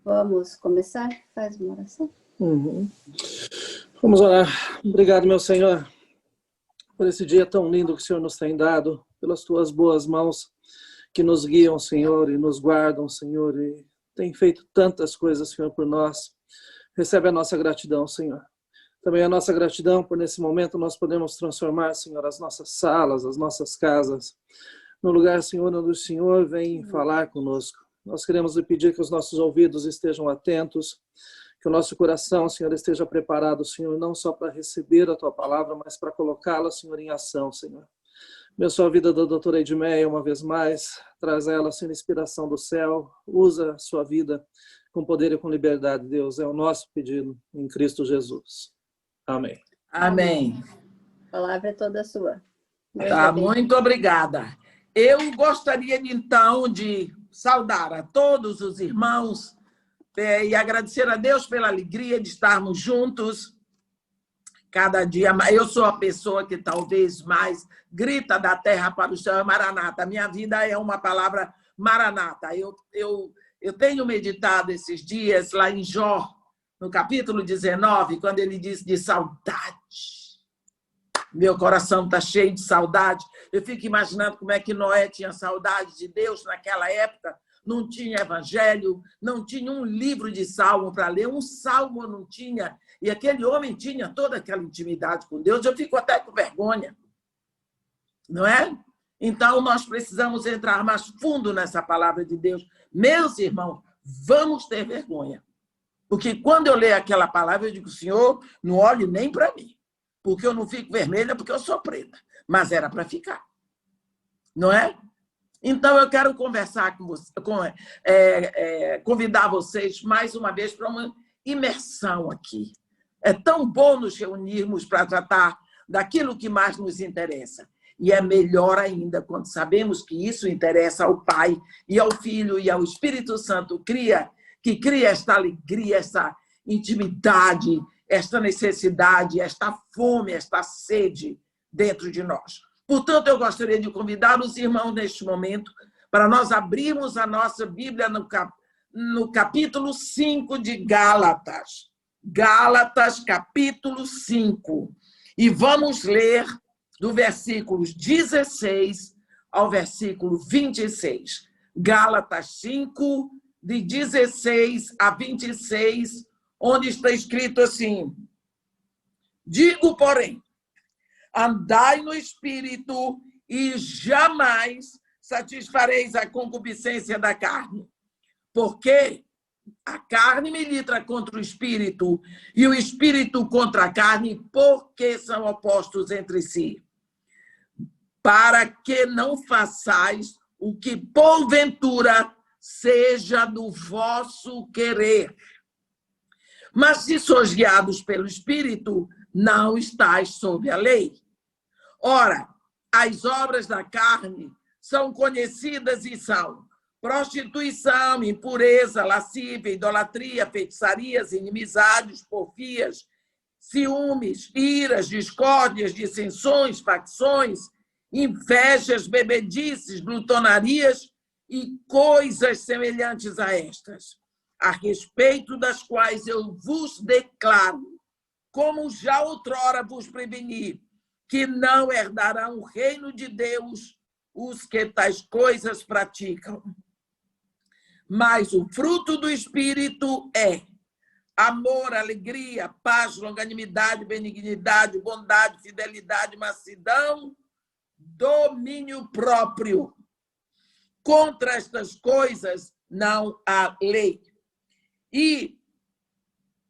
Vamos começar? Faz uma oração. Vamos orar. Obrigado, meu Senhor, por esse dia tão lindo que o Senhor nos tem dado, pelas tuas boas mãos que nos guiam, Senhor, e nos guardam, Senhor, e tem feito tantas coisas, Senhor, por nós. Recebe a nossa gratidão, Senhor. Também a nossa gratidão por, nesse momento, nós podemos transformar, Senhor, as nossas salas, as nossas casas, no lugar, Senhor, onde o Senhor vem falar conosco. Nós queremos lhe pedir que os nossos ouvidos estejam atentos, que o nosso coração, Senhor, esteja preparado, Senhor, não só para receber a Tua palavra, mas para colocá-la, Senhor, em ação, Senhor. Abençoa a vida da doutora Edmeia uma vez mais, traz a ela, Senhor, inspiração do céu, usa a sua vida com poder e com liberdade, Deus. É o nosso pedido em Cristo Jesus. Amém. Amém. A palavra é toda sua. Tá, muito obrigada. Eu gostaria, então, de saudar a todos os irmãos e agradecer a Deus pela alegria de estarmos juntos cada dia mais. Eu sou a pessoa que talvez mais grita da terra para o céu, é Maranata. A minha vida é uma palavra Maranata. Eu tenho meditado esses dias lá em Jó, no capítulo 19, quando ele diz de saudade. Meu coração está cheio de saudade. Eu fico imaginando como é que Noé tinha saudade de Deus naquela época. Não tinha evangelho, não tinha um livro de salmo para ler, um salmo não tinha. E aquele homem tinha toda aquela intimidade com Deus. Eu fico até com vergonha, não é? Então, nós precisamos entrar mais fundo nessa palavra de Deus. Meus irmãos, vamos ter vergonha. Porque quando eu leio aquela palavra, eu digo, Senhor, não olhe nem para mim. Porque eu não fico vermelha, porque eu sou preta. Mas era para ficar. Não é? Então, eu quero conversar com você, convidar vocês mais uma vez para uma imersão aqui. É tão bom nos reunirmos para tratar daquilo que mais nos interessa. E é melhor ainda quando sabemos que isso interessa ao Pai e ao Filho e ao Espírito Santo, que cria esta alegria, essa intimidade, esta necessidade, esta fome, esta sede dentro de nós. Portanto, eu gostaria de convidar os irmãos neste momento para nós abrirmos a nossa Bíblia no capítulo 5 de Gálatas. Gálatas, capítulo 5. E vamos ler do versículo 16 ao versículo 26. Gálatas 5, de 16 a 26, onde está escrito assim: digo, porém, andai no Espírito e jamais satisfareis a concupiscência da carne. Porque a carne milita contra o Espírito e o Espírito contra a carne, porque são opostos entre si. Para que não façais o que porventura seja do vosso querer. Mas se sois guiados pelo Espírito, não estáis sob a lei. Ora, as obras da carne são conhecidas e são prostituição, impureza, lascívia, idolatria, feitiçarias, inimizades, porfias, ciúmes, iras, discórdias, dissensões, facções, invejas, bebedices, glutonarias e coisas semelhantes a estas, a respeito das quais eu vos declaro, como já outrora vos preveni, que não herdarão o reino de Deus os que tais coisas praticam. Mas o fruto do Espírito é amor, alegria, paz, longanimidade, benignidade, bondade, fidelidade, mansidão, domínio próprio. Contra estas coisas não há lei. E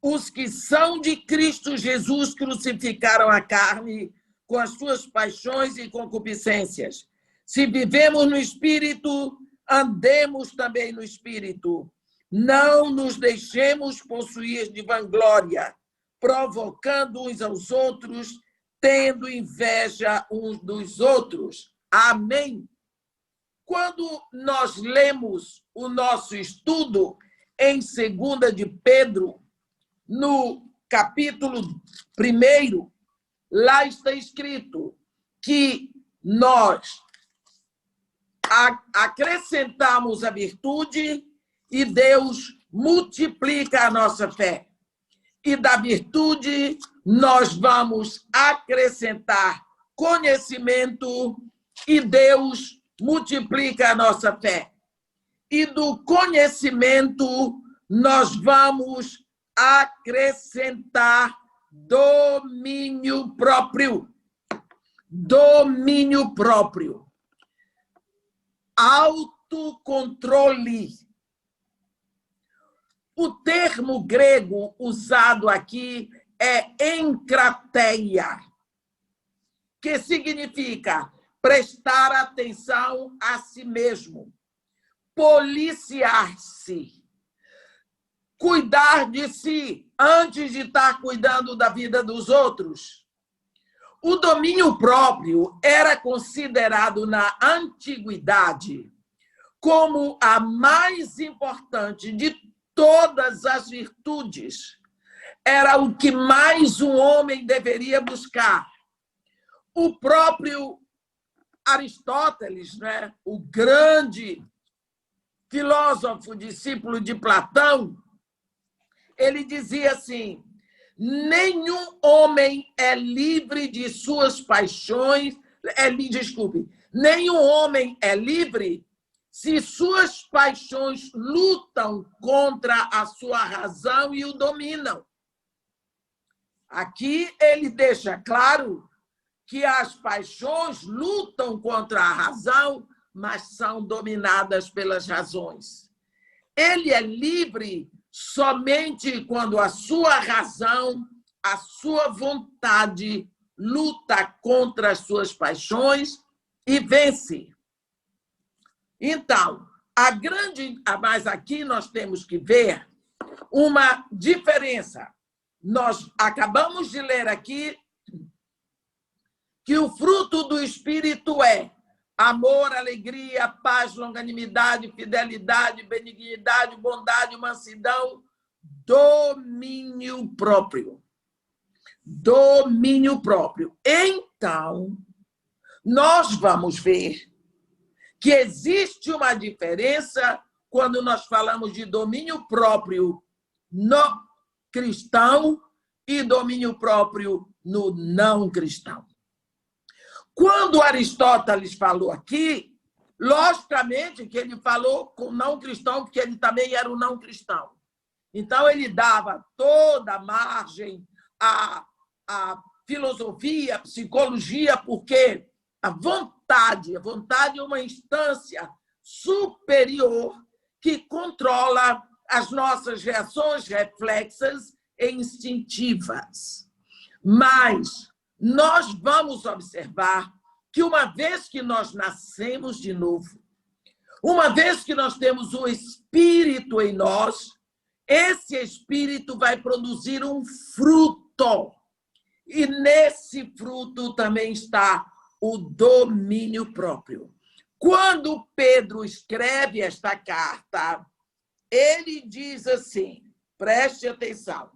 os que são de Cristo Jesus crucificaram a carne com as suas paixões e concupiscências. Se vivemos no Espírito, andemos também no Espírito. Não nos deixemos possuir de vanglória, provocando uns aos outros, tendo inveja uns dos outros. Amém. Quando nós lemos o nosso estudo em 2 de Pedro, no capítulo 1, lá está escrito que nós acrescentamos a virtude e Deus multiplica a nossa fé. E da virtude nós vamos acrescentar conhecimento e Deus multiplica a nossa fé. E do conhecimento nós vamos acrescentar domínio próprio. Domínio próprio. Autocontrole. O termo grego usado aqui é encrateia, que significa prestar atenção a si mesmo, policiar-se, cuidar de si antes de estar cuidando da vida dos outros. O domínio próprio era considerado na antiguidade como a mais importante de todas as virtudes. Era o que mais um homem deveria buscar. O próprio Aristóteles, né, o grande filósofo, discípulo de Platão, ele dizia assim: nenhum homem é livre de suas paixões, nenhum homem é livre se suas paixões lutam contra a sua razão e o dominam. Aqui ele deixa claro que as paixões lutam contra a razão, mas são dominadas pelas razões. Ele é livre somente quando a sua razão, a sua vontade luta contra as suas paixões e vence. Então, mas aqui nós temos que ver uma diferença. Nós acabamos de ler aqui que o fruto do Espírito é amor, alegria, paz, longanimidade, fidelidade, benignidade, bondade, mansidão, domínio próprio. Domínio próprio. Então, nós vamos ver que existe uma diferença quando nós falamos de domínio próprio no cristão e domínio próprio no não cristão. Quando Aristóteles falou aqui, logicamente que ele falou com não cristão, porque ele também era um não cristão. Então, ele dava toda a margem à filosofia, à psicologia, porque a vontade é uma instância superior que controla as nossas reações reflexas e instintivas. Mas nós vamos observar que uma vez que nós nascemos de novo, uma vez que nós temos o Espírito em nós, esse Espírito vai produzir um fruto. E nesse fruto também está o domínio próprio. Quando Pedro escreve esta carta, ele diz assim, preste atenção: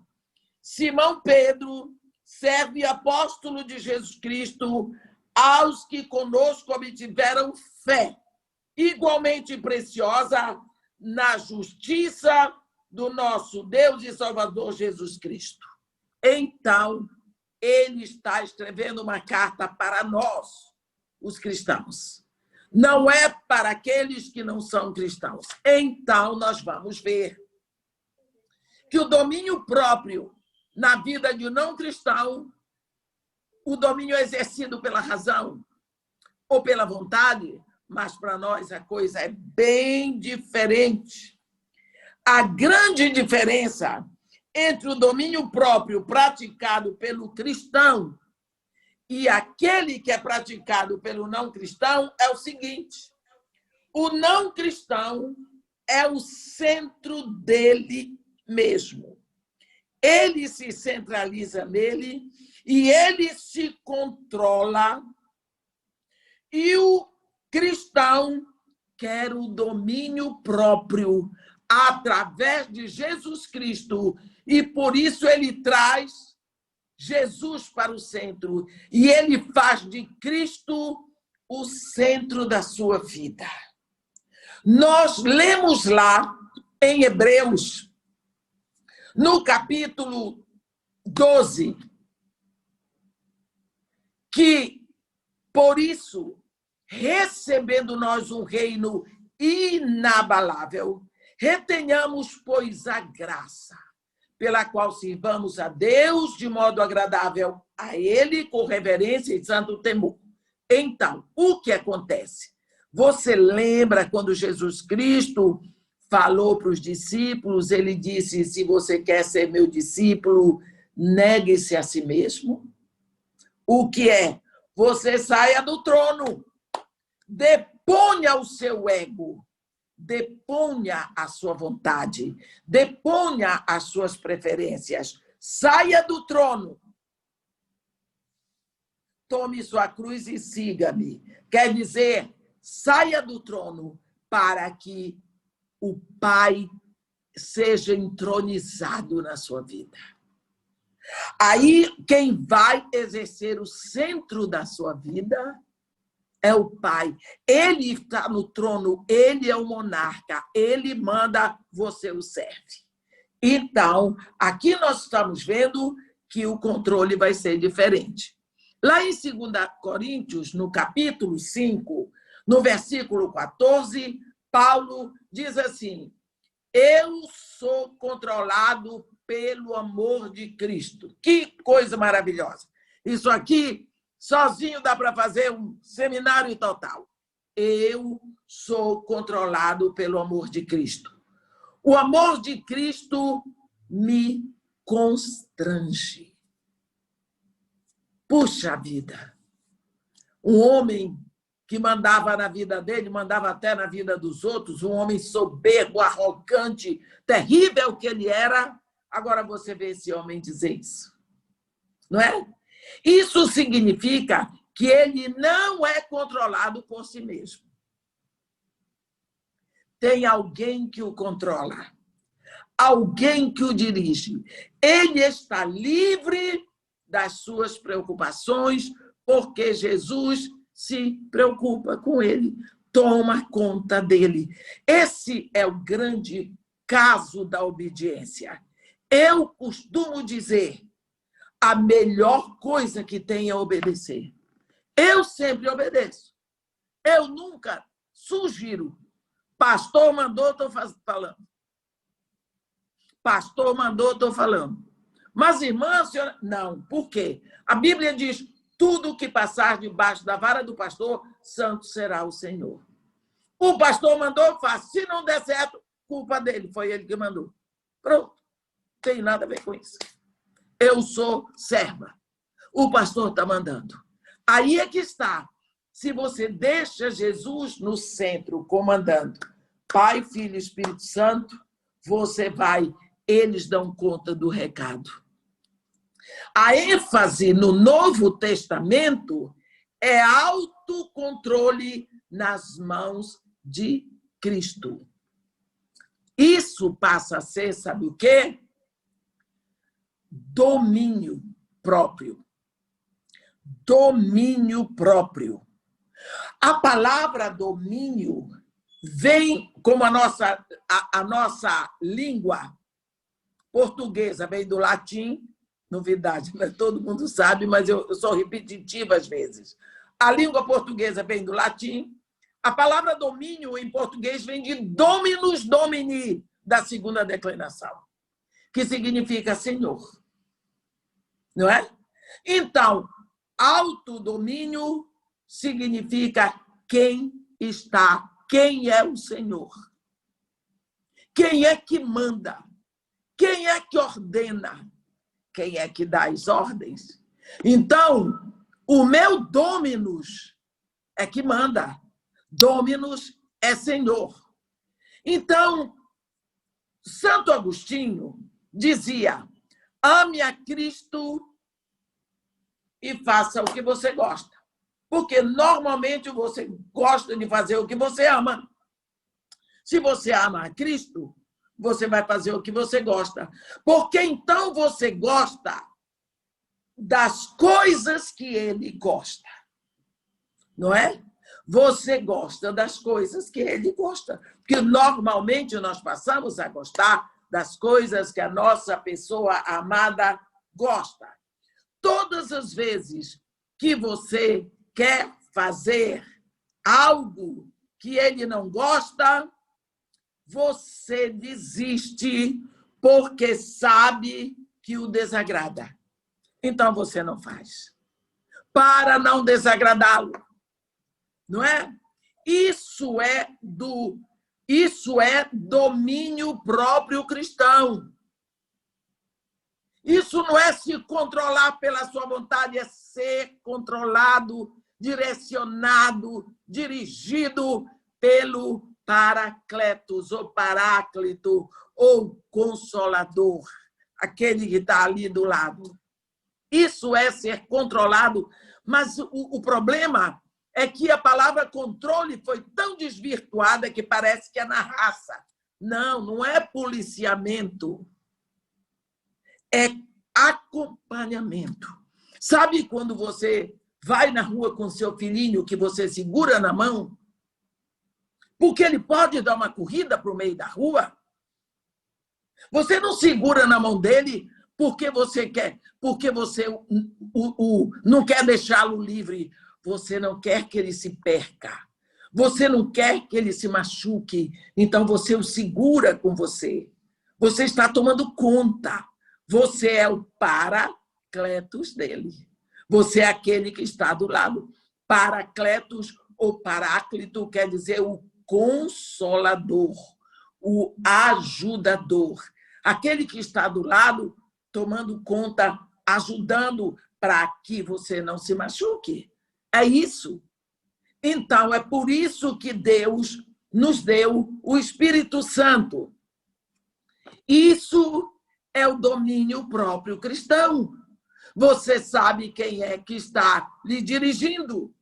Simão Pedro, servo e apóstolo de Jesus Cristo, aos que conosco obtiveram fé, igualmente preciosa na justiça do nosso Deus e Salvador Jesus Cristo. Então, ele está escrevendo uma carta para nós, os cristãos. Não é para aqueles que não são cristãos. Então, nós vamos ver que o domínio próprio na vida de um não cristão, o domínio é exercido pela razão ou pela vontade, mas para nós a coisa é bem diferente. A grande diferença entre o domínio próprio praticado pelo cristão e aquele que é praticado pelo não cristão é o seguinte: o não cristão é o centro dele mesmo. Ele se centraliza nele e ele se controla. E o cristão quer o domínio próprio através de Jesus Cristo. E por isso ele traz Jesus para o centro. E ele faz de Cristo o centro da sua vida. Nós lemos lá em Hebreus, no capítulo 12, que, por isso, recebendo nós um reino inabalável, retenhamos, pois, a graça, pela qual sirvamos a Deus de modo agradável a Ele, com reverência e santo temor. Então, o que acontece? Você lembra quando Jesus Cristo falou para os discípulos, ele disse, se você quer ser meu discípulo, negue-se a si mesmo. O que é? Você saia do trono, deponha o seu ego, deponha a sua vontade, deponha as suas preferências, saia do trono, tome sua cruz e siga-me. Quer dizer, saia do trono para que o Pai seja entronizado na sua vida. Aí, quem vai exercer o centro da sua vida é o Pai. Ele está no trono, ele é o monarca, ele manda, você o serve. Então, aqui nós estamos vendo que o controle vai ser diferente. Lá em 2 Coríntios, no capítulo 5, no versículo 14, Paulo diz assim, eu sou controlado pelo amor de Cristo. Que coisa maravilhosa. Isso aqui, sozinho, dá para fazer um seminário total. Eu sou controlado pelo amor de Cristo. O amor de Cristo me constrange. Puxa vida. Um homem que mandava na vida dele, mandava até na vida dos outros, um homem soberbo, arrogante, terrível que ele era. Agora você vê esse homem dizer isso. Não é? Isso significa que ele não é controlado por si mesmo. Tem alguém que o controla. Alguém que o dirige. Ele está livre das suas preocupações, porque Jesus se preocupa com ele, toma conta dele. Esse é o grande caso da obediência. Eu costumo dizer, a melhor coisa que tem é obedecer. Eu sempre obedeço. Eu nunca sugiro. Pastor mandou, estou falando. Pastor mandou, estou falando. Mas, irmã, senhora... Não, por quê? A Bíblia diz, tudo que passar debaixo da vara do pastor, santo será o Senhor. O pastor mandou, eu faço. Se não der certo, culpa dele, foi ele que mandou. Pronto. Não tem nada a ver com isso. Eu sou serva. O pastor está mandando. Aí é que está. Se você deixa Jesus no centro, comandando, Pai, Filho e Espírito Santo, você vai, eles dão conta do recado. A ênfase no Novo Testamento é autocontrole nas mãos de Cristo. Isso passa a ser, sabe o quê? Domínio próprio. Domínio próprio. A palavra domínio vem, como a nossa língua portuguesa vem do latim, novidade, né? Todo mundo sabe, mas eu sou repetitiva às vezes. A língua portuguesa vem do latim. A palavra domínio em português vem de dominus domini, da segunda declinação, que significa senhor. Não é? Então, autodomínio significa quem está, quem é o Senhor. Quem é que manda? Quem é que ordena? Quem é que dá as ordens? Então, o meu dominus é que manda. Dominus é Senhor. Então, Santo Agostinho dizia, ame a Cristo e faça o que você gosta. Porque, normalmente, você gosta de fazer o que você ama. Se você ama a Cristo, você vai fazer o que você gosta. Porque, então, você gosta das coisas que ele gosta. Não é? Você gosta das coisas que ele gosta. Porque, normalmente, nós passamos a gostar das coisas que a nossa pessoa amada gosta. Todas as vezes que você quer fazer algo que ele não gosta, você desiste porque sabe que o desagrada. Então você não faz. Para não desagradá-lo. Não é? Isso é domínio próprio cristão. Isso não é se controlar pela sua vontade, é ser controlado, direcionado, dirigido pelo Paracletos, ou Paráclito, ou Consolador, aquele que está ali do lado. Isso é ser controlado, mas o problema é que a palavra controle foi tão desvirtuada que parece que é na raça. Não, não é policiamento. É acompanhamento. Sabe quando você vai na rua com seu filhinho que você segura na mão? Porque ele pode dar uma corrida para o meio da rua. Você não segura na mão dele porque você quer, porque você não quer deixá-lo livre. Você não quer que ele se perca. Você não quer que ele se machuque. Então você o segura com você. Você está tomando conta. Você é o Paracletos dele. Você é aquele que está do lado. Paracletos ou Paráclito quer dizer o consolador, o ajudador. Aquele que está do lado, tomando conta, ajudando para que você não se machuque. É isso. Então, é por isso que Deus nos deu o Espírito Santo. Isso é o domínio próprio cristão. Você sabe quem é que está lhe dirigindo.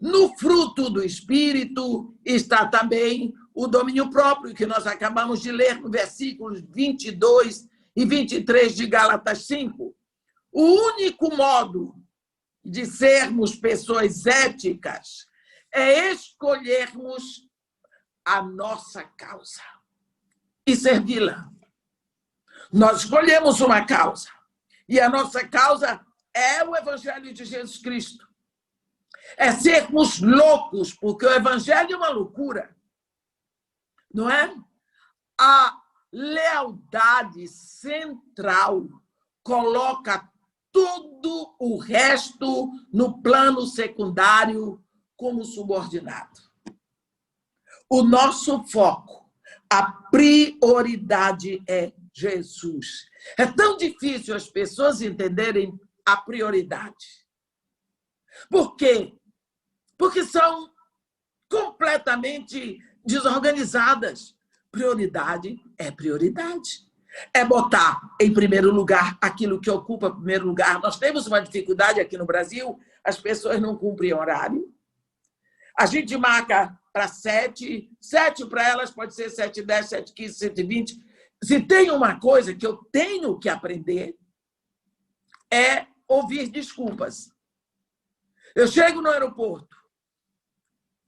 No fruto do Espírito está também o domínio próprio, que nós acabamos de ler no versículos 22 e 23 de Gálatas 5. O único modo de sermos pessoas éticas é escolhermos a nossa causa e servi-la. Nós escolhemos uma causa, e a nossa causa é o Evangelho de Jesus Cristo. É sermos loucos, porque o Evangelho é uma loucura, não é? A lealdade central coloca tudo o resto no plano secundário como subordinado. O nosso foco, a prioridade é Jesus. É tão difícil as pessoas entenderem a prioridade. Por quê? Porque são completamente desorganizadas. Prioridade é prioridade. É botar em primeiro lugar aquilo que ocupa primeiro lugar. Nós temos uma dificuldade aqui no Brasil, as pessoas não cumprem horário. A gente marca para 7 para elas pode ser 7h10, 7h15, 7h20. Se tem uma coisa que eu tenho que aprender, é ouvir desculpas. Eu chego no aeroporto,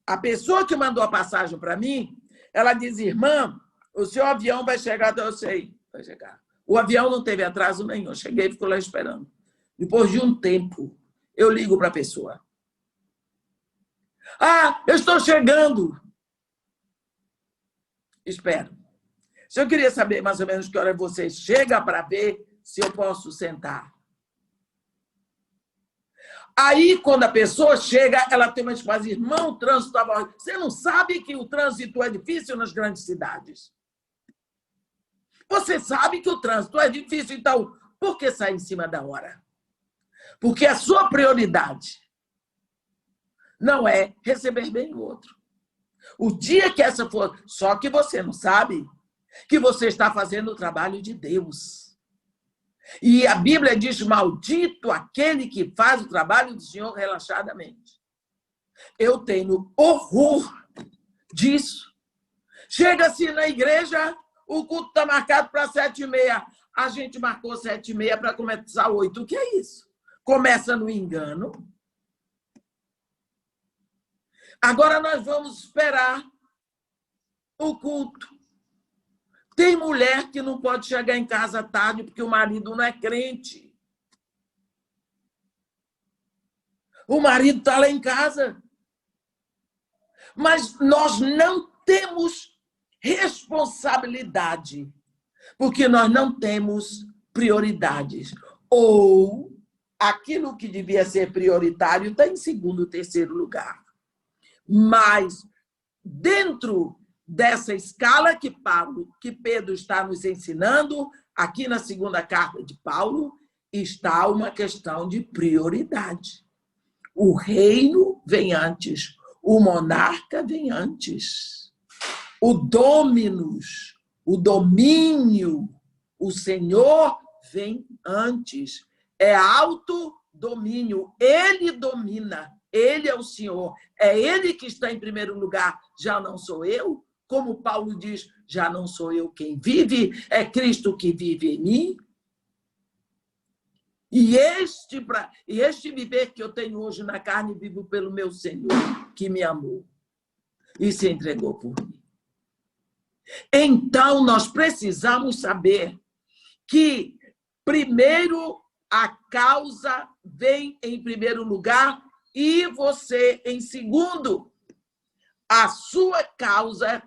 a pessoa que mandou a passagem para mim, ela diz, irmã, o seu avião vai chegar, eu sei, vai chegar. O avião não teve atraso nenhum, eu cheguei e fico lá esperando. Depois de um tempo, eu ligo para a pessoa. Ah, eu estou chegando. Espero. Se eu queria saber mais ou menos que hora você chega para ver se eu posso sentar. Aí, quando a pessoa chega, ela tem uma resposta, irmão, o trânsito estava... Você não sabe que o trânsito é difícil nas grandes cidades? Você sabe que o trânsito é difícil, então, por que sair em cima da hora? Porque a sua prioridade não é receber bem o outro. O dia que essa for... Só que você não sabe que você está fazendo o trabalho de Deus. E a Bíblia diz, maldito aquele que faz o trabalho do Senhor relaxadamente. Eu tenho horror disso. Chega-se na igreja, o culto está marcado para 7h30. A gente marcou 7h30 para começar 8. O que é isso? Começa no engano. Agora nós vamos esperar o culto. Tem mulher que não pode chegar em casa tarde porque o marido não é crente. O marido está lá em casa. Mas nós não temos responsabilidade, porque nós não temos prioridades. Ou aquilo que devia ser prioritário está em segundo, terceiro lugar. Mas dentro dessa escala que Pedro está nos ensinando, aqui na segunda carta de Paulo, está uma questão de prioridade. O reino vem antes, o monarca vem antes, o dominus, o domínio, o senhor vem antes. É autodomínio, ele domina, ele é o senhor, é ele que está em primeiro lugar, já não sou eu. Como Paulo diz, já não sou eu quem vive, é Cristo que vive em mim. E este viver que eu tenho hoje na carne, vivo pelo meu Senhor, que me amou e se entregou por mim. Então, nós precisamos saber que, primeiro, a causa vem em primeiro lugar e você em segundo. A sua causa,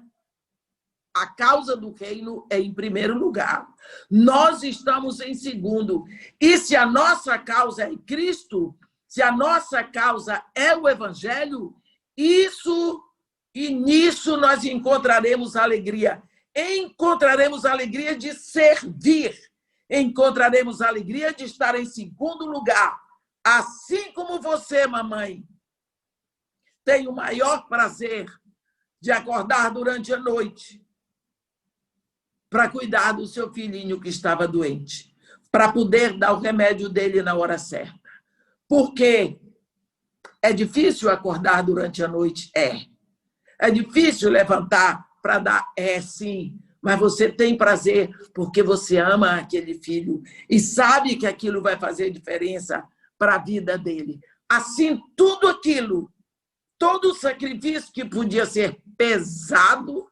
a causa do reino é em primeiro lugar. Nós estamos em segundo. E se a nossa causa é Cristo, se a nossa causa é o Evangelho, nisso nós encontraremos alegria. Encontraremos alegria de servir. Encontraremos alegria de estar em segundo lugar. Assim como você, mamãe, tem o maior prazer de acordar durante a noite para cuidar do seu filhinho que estava doente, para poder dar o remédio dele na hora certa. Porque é difícil acordar durante a noite? É difícil levantar para dar? Sim. Mas você tem prazer porque você ama aquele filho e sabe que aquilo vai fazer diferença para a vida dele. Assim, tudo aquilo, todo o sacrifício que podia ser pesado,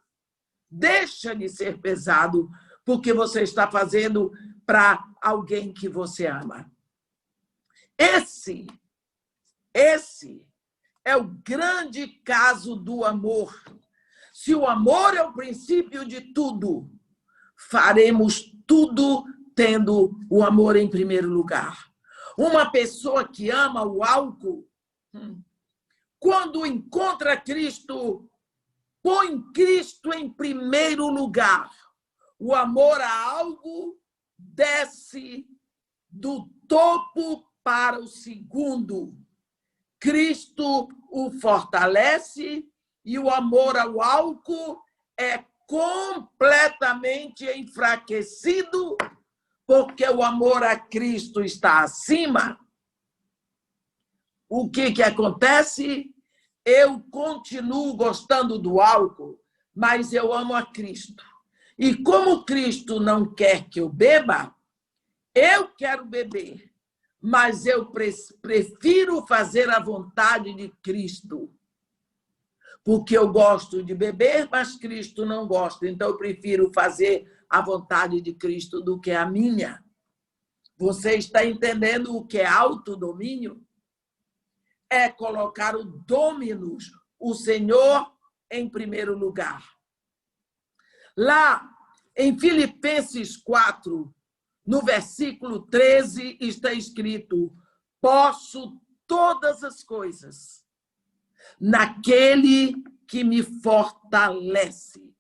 deixa de ser pesado, porque você está fazendo para alguém que você ama. Esse é o grande caso do amor. Se o amor é o princípio de tudo, faremos tudo tendo o amor em primeiro lugar. Uma pessoa que ama o álcool, quando encontra Cristo, põe Cristo em primeiro lugar. O amor a algo desce do topo para o segundo. Cristo o fortalece e o amor ao álcool é completamente enfraquecido porque o amor a Cristo está acima. O que acontece? Eu continuo gostando do álcool, mas eu amo a Cristo. E como Cristo não quer que eu beba, eu quero beber, mas eu prefiro fazer a vontade de Cristo. Porque eu gosto de beber, mas Cristo não gosta. Então, eu prefiro fazer a vontade de Cristo do que a minha. Você está entendendo o que é autodomínio? É colocar o dominus, o Senhor, em primeiro lugar. Lá, em Filipenses 4, no versículo 13, está escrito: posso todas as coisas naquele que me fortalece.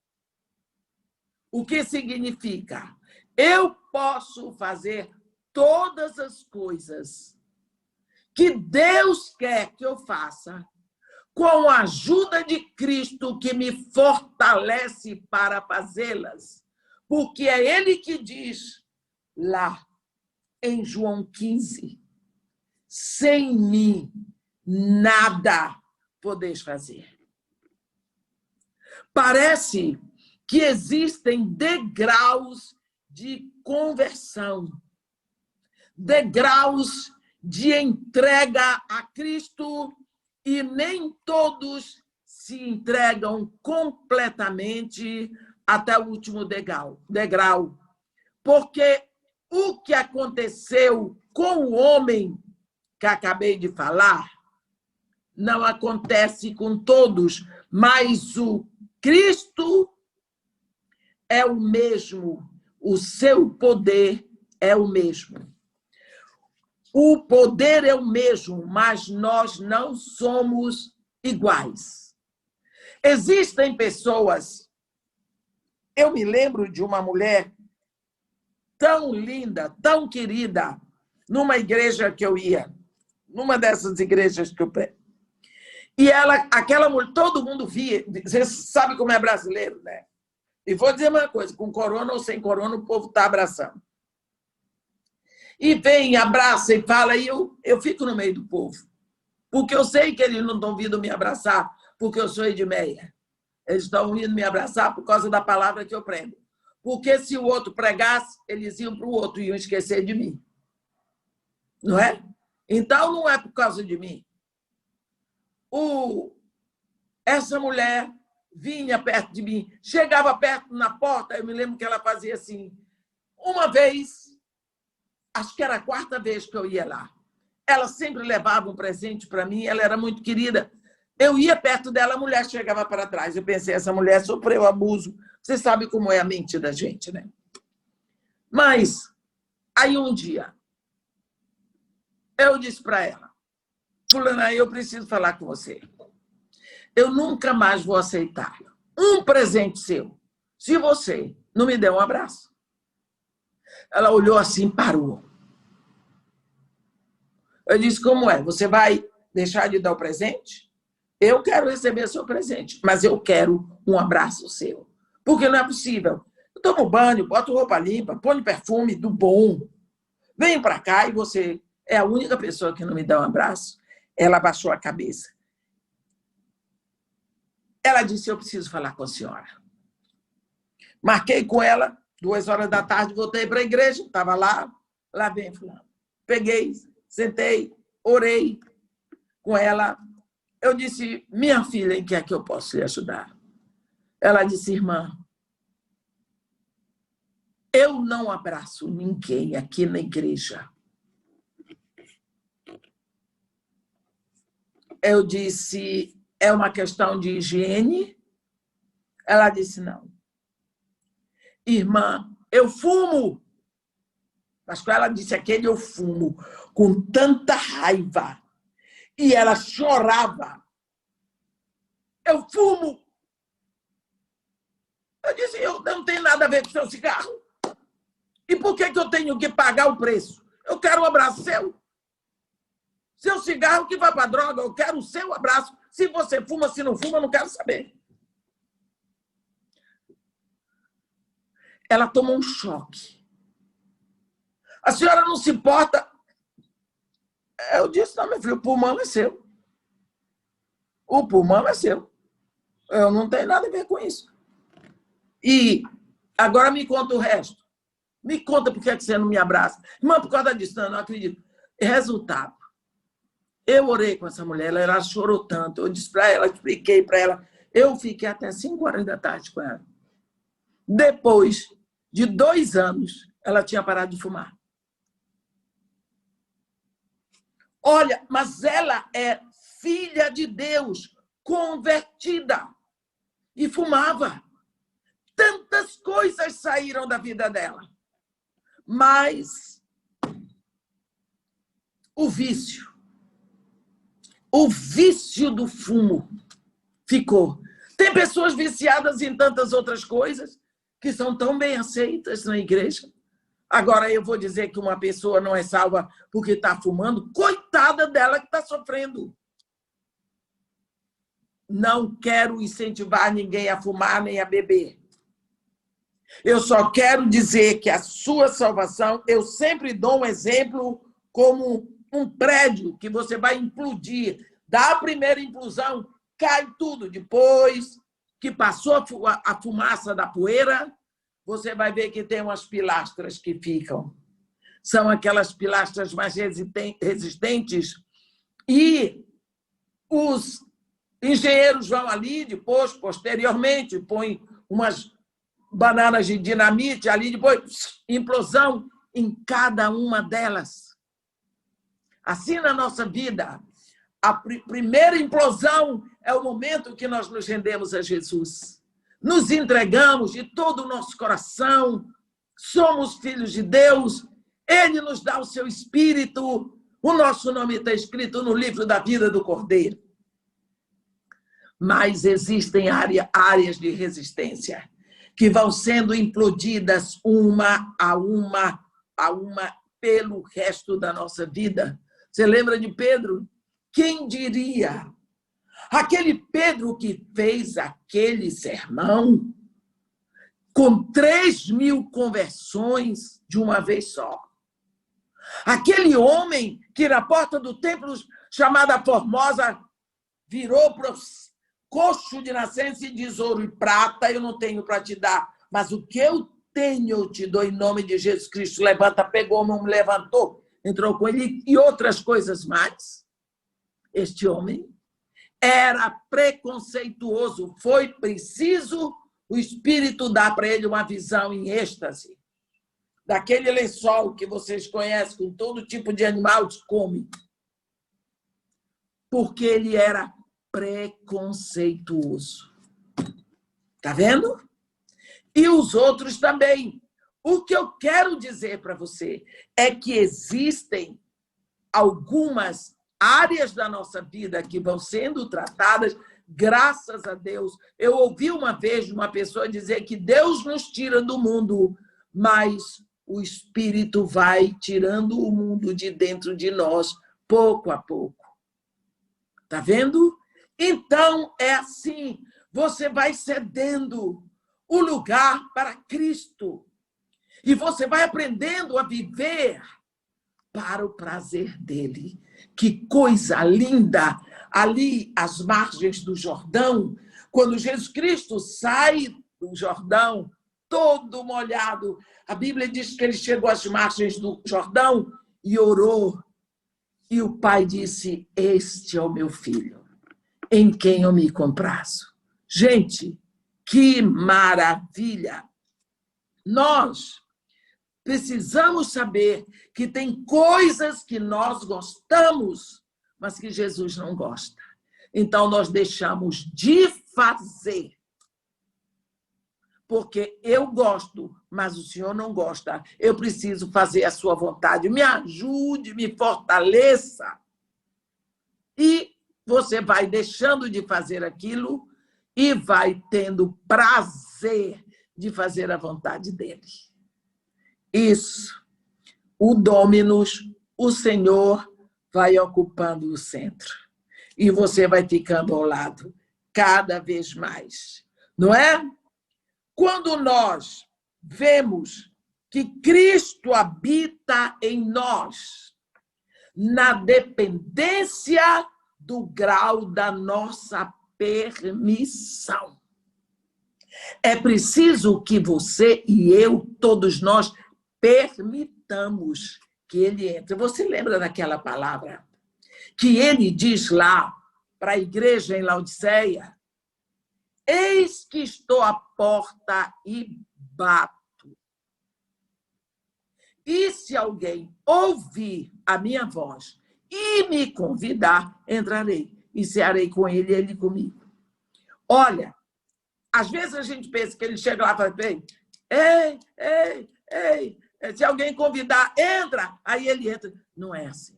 O que significa? Eu posso fazer todas as coisas que Deus quer que eu faça com a ajuda de Cristo que me fortalece para fazê-las. Porque é Ele que diz lá em João 15, sem mim nada podeis fazer. Parece que existem degraus de conversão, degraus de entrega a Cristo, e nem todos se entregam completamente até o último degrau. Porque o que aconteceu com o homem que acabei de falar não acontece com todos, mas o Cristo é o mesmo, o seu poder é o mesmo. O poder é o mesmo, mas nós não somos iguais. Existem pessoas... Eu me lembro de uma mulher tão linda, tão querida, numa igreja que eu ia, numa dessas igrejas que eu prego. E ela, aquela mulher, todo mundo via, você sabe como é brasileiro, né? E vou dizer uma coisa, com corona ou sem corona, o povo está abraçando. E vem, abraça e fala, e eu fico no meio do povo. Porque eu sei que eles não estão vindo me abraçar porque eu sou Edmeia. Eles estão vindo me abraçar por causa da palavra que eu prego. Porque se o outro pregasse, eles iam para o outro e iam esquecer de mim. Não é? Então, não é por causa de mim. Essa mulher vinha perto de mim, chegava perto na porta, eu me lembro que ela fazia assim. Uma vez, acho que era a 4ª vez que eu ia lá, ela sempre levava um presente para mim, ela era muito querida. Eu ia perto dela, a mulher chegava para trás. Eu pensei, essa mulher sofreu abuso. Você sabe como é a mente da gente, né? Mas, aí um dia, eu disse para ela, fulana, eu preciso falar com você. Eu nunca mais vou aceitar um presente seu se você não me der um abraço. Ela olhou assim e parou. Eu disse, como é? Você vai deixar de dar o presente? Eu quero receber seu presente, mas eu quero um abraço seu. Porque não é possível. Eu tomo banho, boto roupa limpa, ponho perfume do bom. Venho para cá e você é a única pessoa que não me dá um abraço. Ela abaixou a cabeça. Ela disse, eu preciso falar com a senhora. Marquei com ela, 2h da tarde, voltei para a igreja, estava lá vem fulano. Peguei, sentei, orei com ela. Eu disse, minha filha, em que é que eu posso lhe ajudar? Ela disse, irmã, eu não abraço ninguém aqui na igreja. Eu disse, é uma questão de higiene? Ela disse, não. Irmã, eu fumo. Mas quando ela disse aquele eu fumo, com tanta raiva, e ela chorava. Eu fumo. Eu disse, eu não tenho nada a ver com seu cigarro. E por que eu tenho que pagar o preço? Eu quero um abraço seu. Seu cigarro que vai para a droga, eu quero o seu abraço. Se você fuma, se não fuma, eu não quero saber. Ela tomou um choque. A senhora não se importa? Eu disse, não, meu filho, o pulmão é seu. O pulmão é seu. Eu não tenho nada a ver com isso. E agora me conta o resto. Me conta por que você não me abraça. Irmã, por causa disso, não acredito. Resultado. Eu orei com essa mulher, ela chorou tanto. Eu disse para ela, expliquei para ela. Eu fiquei até 5h da tarde com ela. Depois de 2 anos, ela tinha parado de fumar. Olha, mas ela é filha de Deus, convertida. E fumava. Tantas coisas saíram da vida dela. Mas o vício do fumo ficou. Tem pessoas viciadas em tantas outras coisas que são tão bem aceitas na igreja. Agora, eu vou dizer que uma pessoa não é salva porque está fumando, coitada dela que está sofrendo. Não quero incentivar ninguém a fumar nem a beber. Eu só quero dizer que a sua salvação, eu sempre dou um exemplo como um prédio que você vai implodir. Da primeira implosão, cai tudo. Depois que passou a fumaça da poeira, você vai ver que tem umas pilastras que ficam. São aquelas pilastras mais resistentes. E os engenheiros vão ali, depois, posteriormente, põem umas bananas de dinamite, ali depois implosão em cada uma delas. Assim na nossa vida, a primeira implosão é o momento que nós nos rendemos a Jesus. Nos entregamos de todo o nosso coração, somos filhos de Deus, Ele nos dá o seu Espírito, o nosso nome está escrito no livro da vida do Cordeiro. Mas existem áreas de resistência que vão sendo implodidas uma a uma pelo resto da nossa vida. Você lembra de Pedro? Quem diria? Aquele Pedro que fez aquele sermão com 3.000 conversões de uma vez só. Aquele homem que na porta do templo chamada Formosa virou para os coxo de nascença e diz: ouro e prata eu não tenho para te dar, mas o que eu tenho eu te dou em nome de Jesus Cristo. Levanta, pegou, não me levantou, entrou com ele e outras coisas mais. Este homem era preconceituoso, foi preciso o Espírito dar para ele uma visão em êxtase, daquele lençol que vocês conhecem, com todo tipo de animal que come, porque ele era preconceituoso. Tá vendo? E os outros também. O que eu quero dizer para você é que existem algumas áreas da nossa vida que vão sendo tratadas, graças a Deus. Eu ouvi uma vez uma pessoa dizer que Deus nos tira do mundo, mas o Espírito vai tirando o mundo de dentro de nós, pouco a pouco. Tá vendo? Então, é assim, você vai cedendo o lugar para Cristo e você vai aprendendo a viver para o prazer dele. Que coisa linda! Ali, às margens do Jordão, quando Jesus Cristo sai do Jordão, todo molhado, a Bíblia diz que ele chegou às margens do Jordão e orou. E o pai disse: este é o meu filho, em quem eu me comprazo. Gente, que maravilha! Nós precisamos saber que tem coisas que nós gostamos, mas que Jesus não gosta. Então, nós deixamos de fazer. Porque eu gosto, mas o Senhor não gosta. Eu preciso fazer a sua vontade. Me ajude, me fortaleça. E você vai deixando de fazer aquilo e vai tendo prazer de fazer a vontade dele. Isso. O Dominus, o Senhor, vai ocupando o centro. E você vai ficando ao lado cada vez mais. Não é? Quando nós vemos que Cristo habita em nós, na dependência do grau da nossa permissão. É preciso que você e eu, todos nós, permitamos que ele entre. Você lembra daquela palavra que ele diz lá para a igreja em Laodiceia? Eis que estou à porta e bato. E se alguém ouvir a minha voz e me convidar, entrarei e cearei com ele e ele comigo. Olha, às vezes a gente pensa que ele chega lá e fala: ei, ei, ei, se alguém convidar, entra, aí ele entra. Não é assim.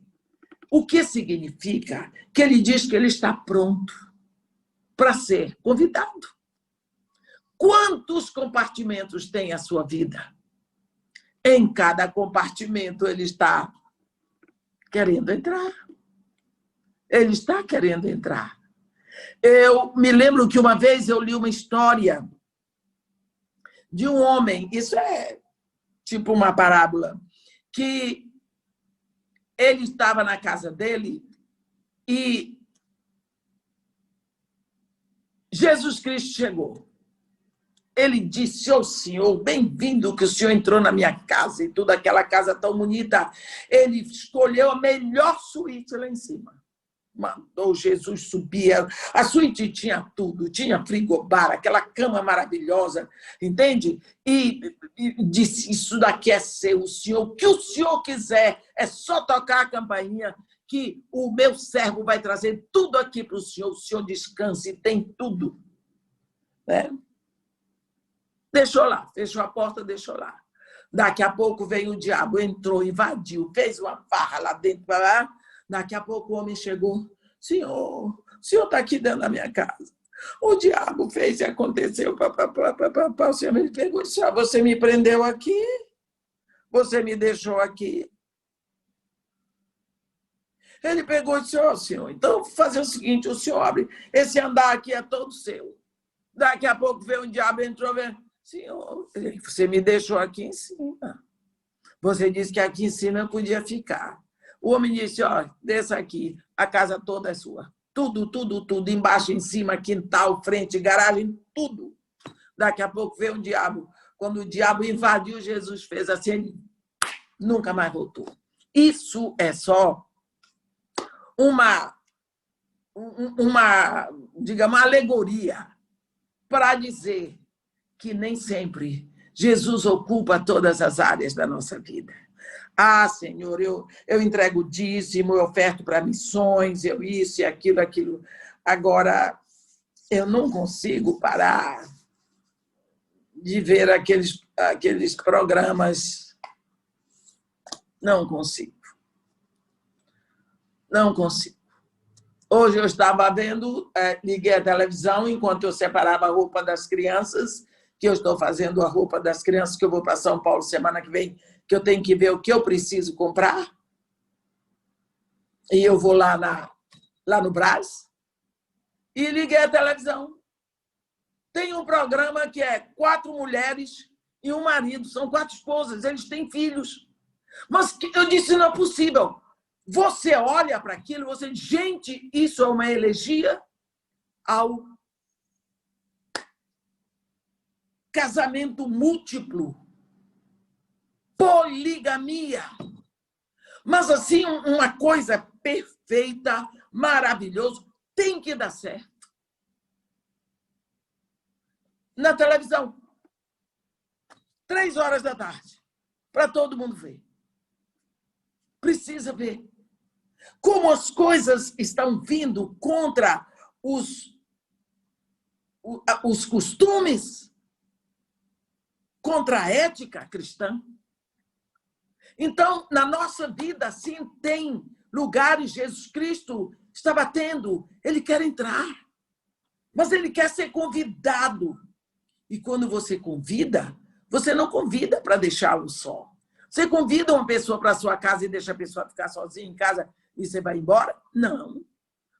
O que significa que ele diz que ele está pronto para ser convidado. Quantos compartimentos tem a sua vida? Em cada compartimento ele está querendo entrar. Ele está querendo entrar. Eu me lembro que uma vez eu li uma história de um homem, isso é tipo uma parábola, que ele estava na casa dele e Jesus Cristo chegou. Ele disse: ô Senhor, bem-vindo que o Senhor entrou na minha casa e toda aquela casa tão bonita. Ele escolheu a melhor suíte lá em cima. mandou Jesus subir. A suíte tinha tudo, tinha frigobar, aquela cama maravilhosa, entende? E disse, isso daqui é seu, o senhor, o que o senhor quiser, é só tocar a campainha, que o meu servo vai trazer tudo aqui para o senhor descanse, tem tudo. Né? Deixou lá, fechou a porta, deixou lá. Daqui a pouco veio o diabo, entrou, invadiu, fez uma farra lá dentro. Daqui a pouco o homem chegou. Senhor, o senhor está aqui dentro da minha casa. O diabo fez e aconteceu. O senhor me pegou e disse, você me prendeu aqui? Você me deixou aqui? Ele pegou e disse, senhor, então vou fazer o seguinte, o senhor abre, esse andar aqui é todo seu. Daqui a pouco veio um diabo, entrou, veio, senhor, você me deixou aqui em cima. Você disse que aqui em cima eu podia ficar. O homem disse, desça aqui, a casa toda é sua. Tudo, tudo, tudo, embaixo, em cima, quintal, frente, garagem, tudo. Daqui a pouco veio um diabo. Quando o diabo invadiu, Jesus fez assim, ele nunca mais voltou. Isso é só digamos, uma alegoria para dizer que nem sempre Jesus ocupa todas as áreas da nossa vida. Senhor, eu entrego o dízimo, eu oferto para missões, eu isso e aquilo. Agora, eu não consigo parar de ver aqueles programas. Não consigo. Não consigo. Hoje eu estava vendo, liguei a televisão enquanto eu separava a roupa das crianças, que eu estou fazendo a roupa das crianças, que eu vou para São Paulo semana que vem, que eu tenho que ver o que eu preciso comprar. E eu vou lá no Brás e liguei a televisão. Tem um programa que é 4 mulheres e um marido, são 4 esposas, eles têm filhos. Mas eu disse, não é possível. Você olha para aquilo, você diz, gente, isso é uma elegia ao casamento múltiplo, poligamia. Mas, assim, uma coisa perfeita, maravilhosa, tem que dar certo. Na televisão, 3 da tarde, para todo mundo ver. Precisa ver. Como as coisas estão vindo contra os costumes, contra a ética cristã. Então, na nossa vida, sim, tem lugares, Jesus Cristo está batendo, ele quer entrar, mas ele quer ser convidado. E quando você convida, você não convida para deixá-lo só. Você convida uma pessoa para a sua casa e deixa a pessoa ficar sozinha em casa e você vai embora? Não.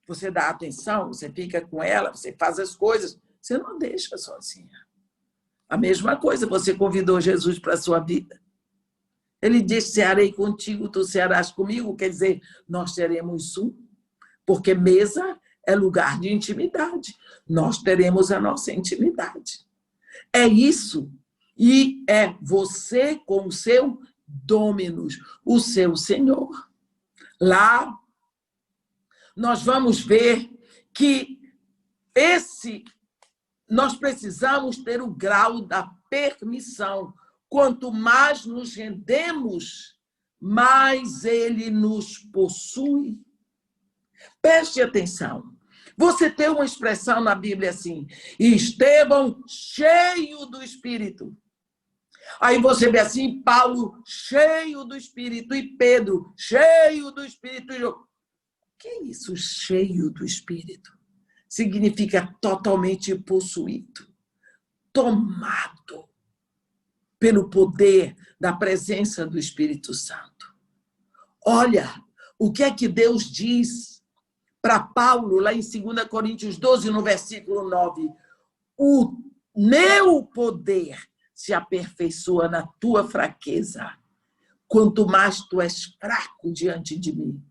Você dá atenção, você fica com ela, você faz as coisas, você não deixa sozinha. A mesma coisa, você convidou Jesus para a sua vida. Ele disse, cearei contigo, tu cearás comigo, quer dizer, nós teremos um, porque mesa é lugar de intimidade. Nós teremos a nossa intimidade. É isso. E é você com o seu Dominus, o seu Senhor. Lá, nós vamos ver que nós precisamos ter o grau da permissão. Quanto mais nos rendemos, mais ele nos possui. Preste atenção. Você tem uma expressão na Bíblia assim, Estevão cheio do Espírito. Aí você vê assim, Paulo cheio do Espírito e Pedro cheio do Espírito. O que é isso, cheio do Espírito? Significa totalmente possuído, tomado pelo poder da presença do Espírito Santo. Olha, o que é que Deus diz para Paulo, lá em 2 Coríntios 12, no versículo 9. O meu poder se aperfeiçoa na tua fraqueza. Quanto mais tu és fraco diante de mim,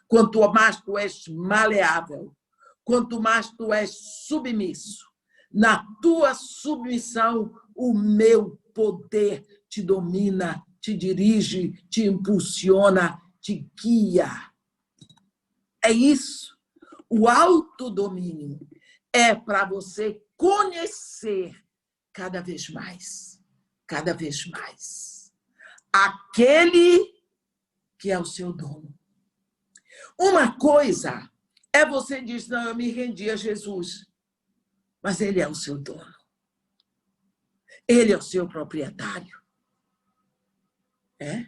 quanto mais tu és maleável, quanto mais tu és submisso, na tua submissão, o meu poder te domina, te dirige, te impulsiona, te guia. É isso O autodomínio é para você conhecer cada vez mais, aquele que é o seu dono. Uma coisa é você dizer, não, eu me rendi a Jesus, mas ele é o seu dono. Ele é o seu proprietário. É?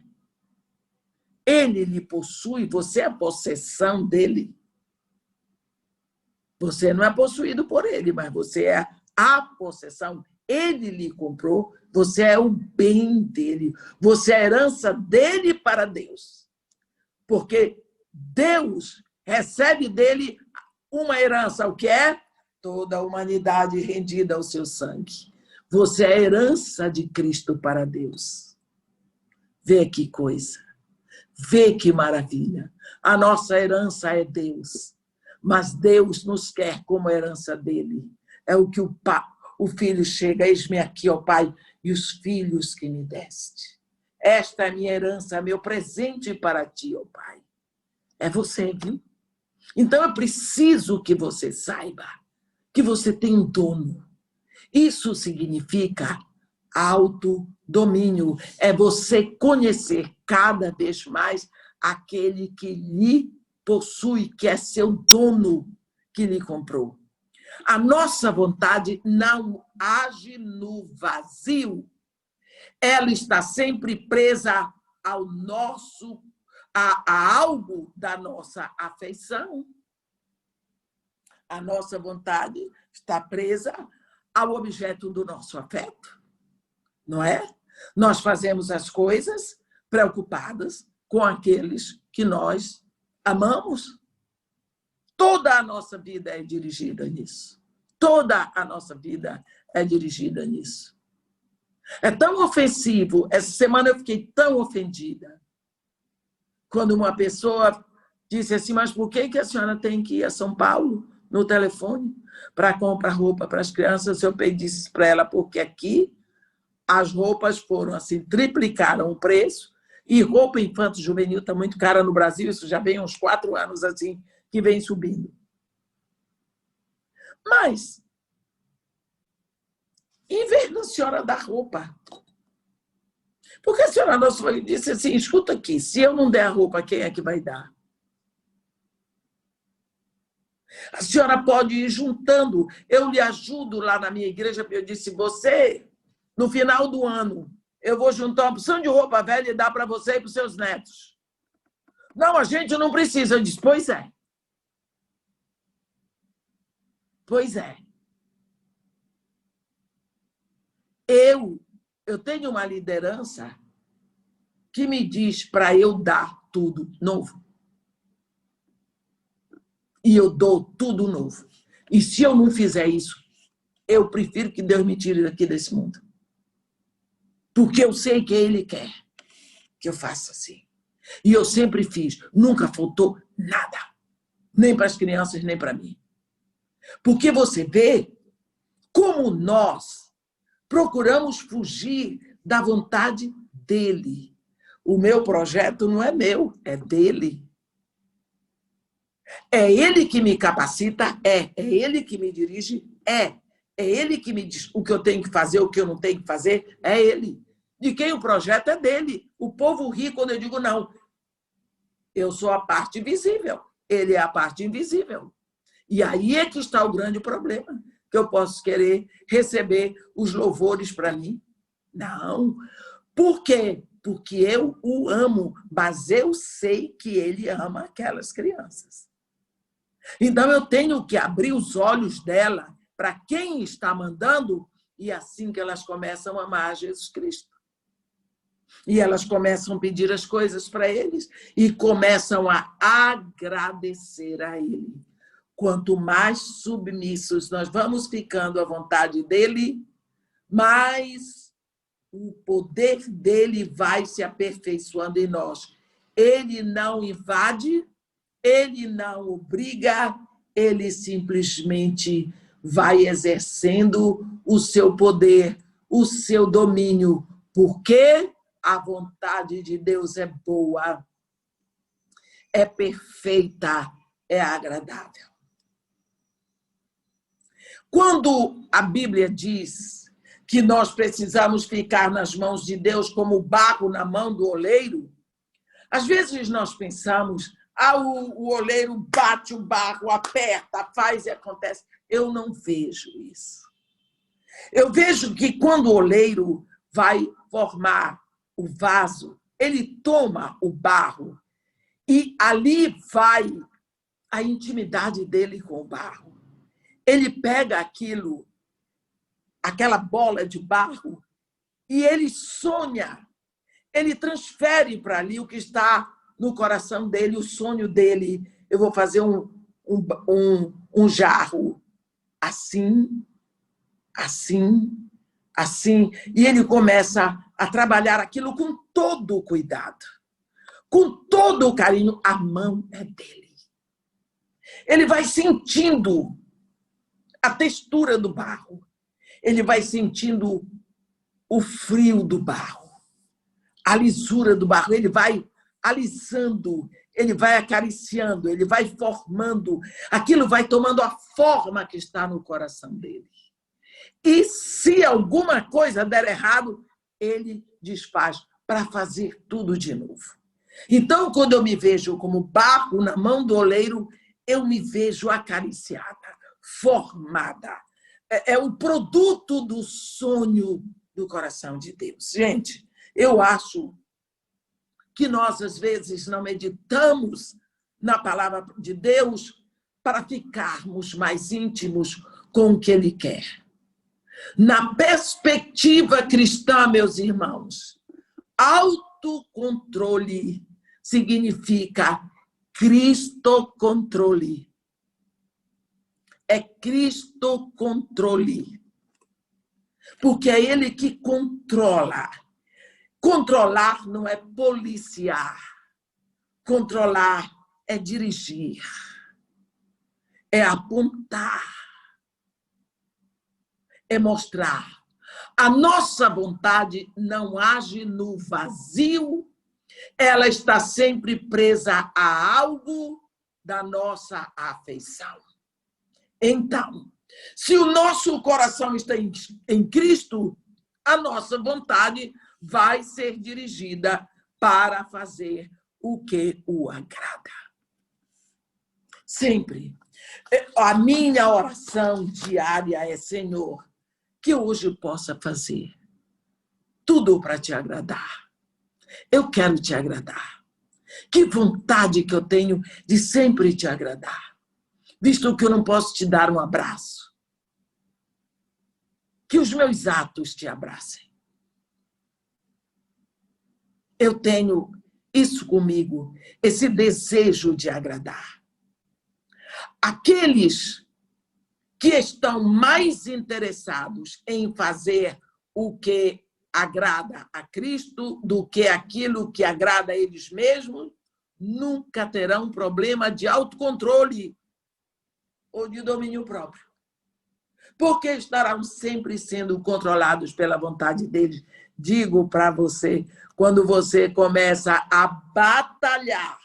Ele lhe possui, você é a possessão dele. Você não é possuído por ele, mas você é a possessão. Ele lhe comprou, você é o bem dele. Você é a herança dele para Deus. Porque Deus recebe dele uma herança, o que é? Toda a humanidade rendida ao seu sangue. Você é a herança de Cristo para Deus. Vê que coisa. Vê que maravilha. A nossa herança é Deus. Mas Deus nos quer como herança dele. É o que o filho chega, eis-me aqui, ó Pai, e os filhos que me deste. Esta é a minha herança, meu presente para ti, ó Pai. É você, viu? Então é preciso que você saiba que você tem um dono. Isso significa autodomínio. É você conhecer cada vez mais aquele que lhe possui, que é seu dono, que lhe comprou. A nossa vontade não age no vazio. Ela está sempre presa ao a algo da nossa afeição. A nossa vontade está presa ao objeto do nosso afeto, não é? Nós fazemos as coisas preocupadas com aqueles que nós amamos. Toda a nossa vida é dirigida nisso. Toda a nossa vida é dirigida nisso. É tão ofensivo. Essa semana eu fiquei tão ofendida quando uma pessoa disse assim, mas por que a senhora tem que ir a São Paulo no telefone para comprar roupa para as crianças? Eu disse para ela, porque aqui as roupas foram assim, triplicaram o preço, e roupa infanto-juvenil está muito cara no Brasil, isso já vem uns 4 anos assim, que vem subindo. Mas, em vez da senhora dar roupa, porque a senhora não foi, disse assim, escuta aqui, se eu não der a roupa, quem é que vai dar? A senhora pode ir juntando, eu lhe ajudo lá na minha igreja, porque eu disse, você, no final do ano, eu vou juntar uma opção de roupa velha e dar para você e para os seus netos. Não, a gente não precisa. Eu disse, pois é. Pois é. Eu tenho uma liderança que me diz para eu dar tudo novo. E eu dou tudo novo. E se eu não fizer isso, eu prefiro que Deus me tire daqui desse mundo. Porque eu sei que Ele quer que eu faça assim. E eu sempre fiz. Nunca faltou nada. Nem para as crianças, nem para mim. Porque você vê como nós procuramos fugir da vontade dele. O meu projeto não é meu, é dele. É ele que me capacita, é ele que me dirige, é ele que me diz o que eu tenho que fazer, o que eu não tenho que fazer, é ele. De quem o projeto é dele. O povo ri quando eu digo não. Eu sou a parte visível, ele é a parte invisível. E aí é que está o grande problema, que eu posso querer receber os louvores para mim. Não. Por quê? Porque eu o amo, mas eu sei que ele ama aquelas crianças. Então, eu tenho que abrir os olhos dela para quem está mandando, e assim que elas começam a amar Jesus Cristo. E elas começam a pedir as coisas para eles e começam a agradecer a ele. Quanto mais submissos nós vamos ficando à vontade dele, mais o poder dele vai se aperfeiçoando em nós. Ele não invade, ele não obriga, ele simplesmente vai exercendo o seu poder, o seu domínio, porque a vontade de Deus é boa, é perfeita, é agradável. Quando a Bíblia diz que nós precisamos ficar nas mãos de Deus como o barro na mão do oleiro, às vezes nós pensamos, o oleiro bate o barro, aperta, faz e acontece. Eu não vejo isso. Eu vejo que quando o oleiro vai formar o vaso, ele toma o barro e ali vai a intimidade dele com o barro. Ele pega aquela bola de barro, e ele sonha, ele transfere para ali o que está no coração dele, o sonho dele. Eu vou fazer um jarro assim, assim, assim. E ele começa a trabalhar aquilo com todo o cuidado, com todo o carinho. A mão é dele. Ele vai sentindo a textura do barro. Ele vai sentindo o frio do barro, a lisura do barro. Ele vai alisando, ele vai acariciando, ele vai formando. Aquilo vai tomando a forma que está no coração dele. E se alguma coisa der errado, ele desfaz para fazer tudo de novo. Então, quando eu me vejo como barro na mão do oleiro, eu me vejo acariciada, formada. É o produto do sonho do coração de Deus. Gente, eu acho que nós, às vezes, não meditamos na palavra de Deus para ficarmos mais íntimos com o que Ele quer. Na perspectiva cristã, meus irmãos, autocontrole significa Cristocontrole. É Cristocontrole. Porque é Ele que controla. Controlar não é policiar. Controlar é dirigir. É apontar. É mostrar. A nossa vontade não age no vazio. Ela está sempre presa a algo da nossa afeição. Então, se o nosso coração está em Cristo, a nossa vontade vai ser dirigida para fazer o que o agrada. Sempre. A minha oração diária é: Senhor, que hoje eu possa fazer tudo para te agradar. Eu quero te agradar. Que vontade que eu tenho de sempre te agradar. Visto que eu não posso te dar um abraço. Que os meus atos te abracem. Eu tenho isso comigo, esse desejo de agradar. Aqueles que estão mais interessados em fazer o que agrada a Cristo do que aquilo que agrada a eles mesmos, nunca terão problema de autocontrole ou de domínio próprio. Porque estarão sempre sendo controlados pela vontade deles. Digo para você, quando você começa a batalhar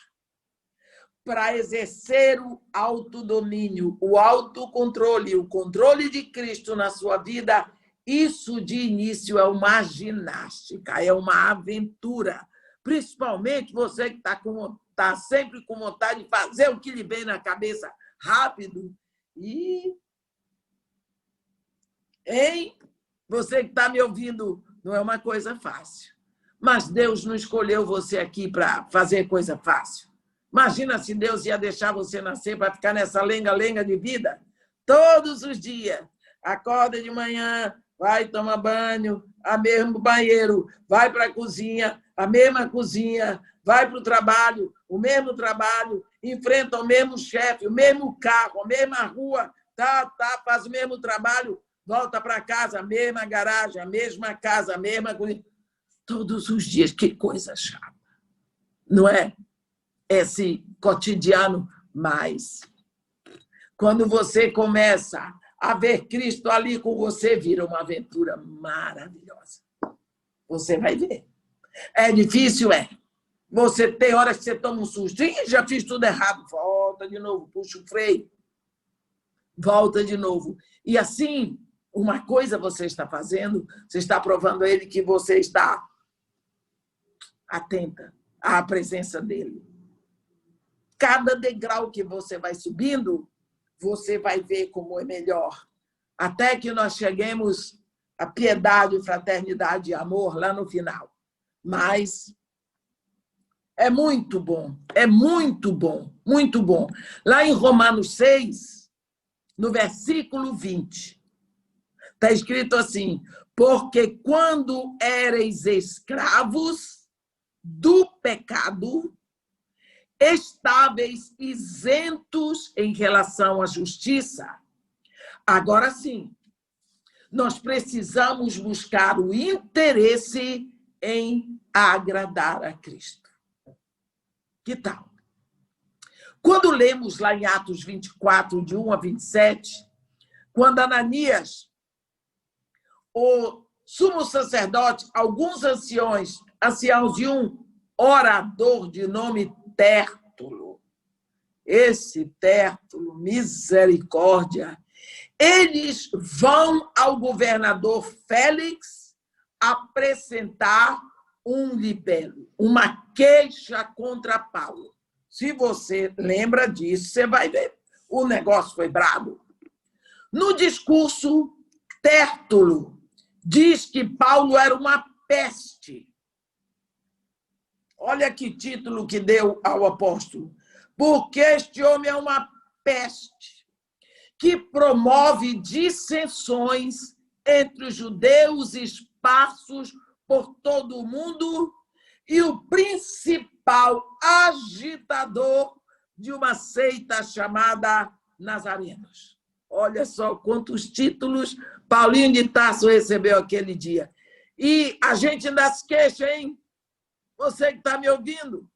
para exercer o autodomínio, o autocontrole, o controle de Cristo na sua vida, isso de início é uma ginástica, é uma aventura. Principalmente você que está sempre com vontade de fazer o que lhe vem na cabeça rápido. Você que está me ouvindo, não é uma coisa fácil. Mas Deus não escolheu você aqui para fazer coisa fácil. Imagina se Deus ia deixar você nascer para ficar nessa lenga-lenga de vida todos os dias. Acorda de manhã, vai tomar banho, a mesmo banheiro, vai para a cozinha, a mesma cozinha, vai para o trabalho, o mesmo trabalho, enfrenta o mesmo chefe, o mesmo carro, a mesma rua, faz o mesmo trabalho, volta para casa, a mesma garagem, a mesma casa, a mesma cozinha. Todos os dias, que coisa chata. Não é? Esse cotidiano, mas quando você começa a ver Cristo ali com você, vira uma aventura maravilhosa. Você vai ver. É difícil, é. Você tem horas que você toma um susto. Ih, já fiz tudo errado. Volta de novo, puxa o freio. volta de novo. E assim, uma coisa você está fazendo, você está provando a ele que você está atenta à presença dele. Cada degrau que você vai subindo, você vai ver como é melhor. Até que nós cheguemos à piedade, fraternidade e amor lá no final. Mas é muito bom, muito bom. Lá em Romanos 6, no versículo 20, está escrito assim: porque quando éreis escravos do pecado, estáveis isentos em relação à justiça. Agora sim, nós precisamos buscar o interesse em agradar a Cristo. Que tal? Quando lemos lá em Atos 24, de 1 a 27, quando Ananias, o sumo sacerdote, alguns anciãos e um orador de nome Tértulo, esse Tértulo, misericórdia, eles vão ao governador Félix apresentar um libelo, uma queixa contra Paulo. Se você lembra disso, você vai ver. O negócio foi brabo. No discurso, Tértulo diz que Paulo era uma peste. Olha que título que deu ao apóstolo. Porque este homem é uma peste que promove dissensões entre os judeus esparsos por todo o mundo e o principal agitador de uma seita chamada Nazarenos. Olha só quantos títulos Paulinho de Tarso recebeu aquele dia. E a gente ainda se queixa, hein? Você que está me ouvindo.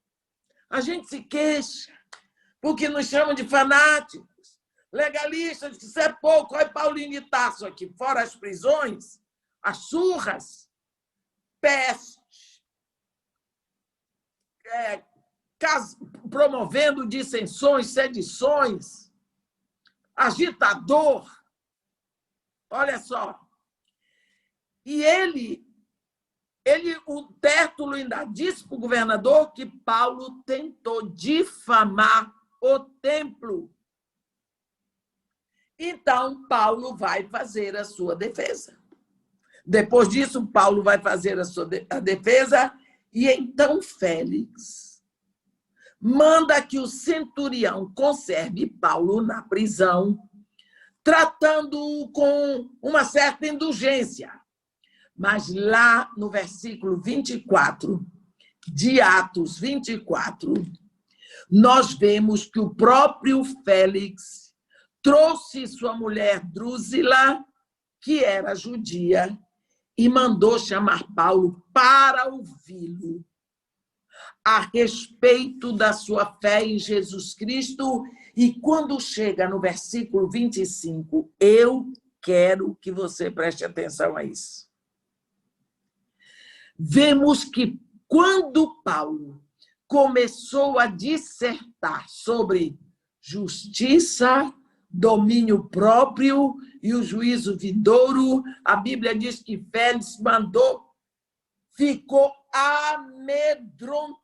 A gente se queixa, porque nos chamam de fanáticos, legalistas, que isso é pouco. Olha Paulinho de Tarso aqui, fora as prisões, as surras, pestes, promovendo dissensões, sedições, agitador. Olha só. E o Tértulo ainda disse para o governador que Paulo tentou difamar o templo. Então, Paulo vai fazer a sua defesa. Depois disso, Paulo vai fazer a defesa e então Félix manda que o centurião conserve Paulo na prisão, tratando-o com uma certa indulgência. Mas lá no versículo 24, de Atos 24, nós vemos que o próprio Félix trouxe sua mulher Drúzila, que era judia, e mandou chamar Paulo para ouvi-lo a respeito da sua fé em Jesus Cristo. E quando chega no versículo 25, eu quero que você preste atenção a isso. Vemos que quando Paulo começou a dissertar sobre justiça, domínio próprio e o juízo vindouro, a Bíblia diz que Félix ficou amedrontado.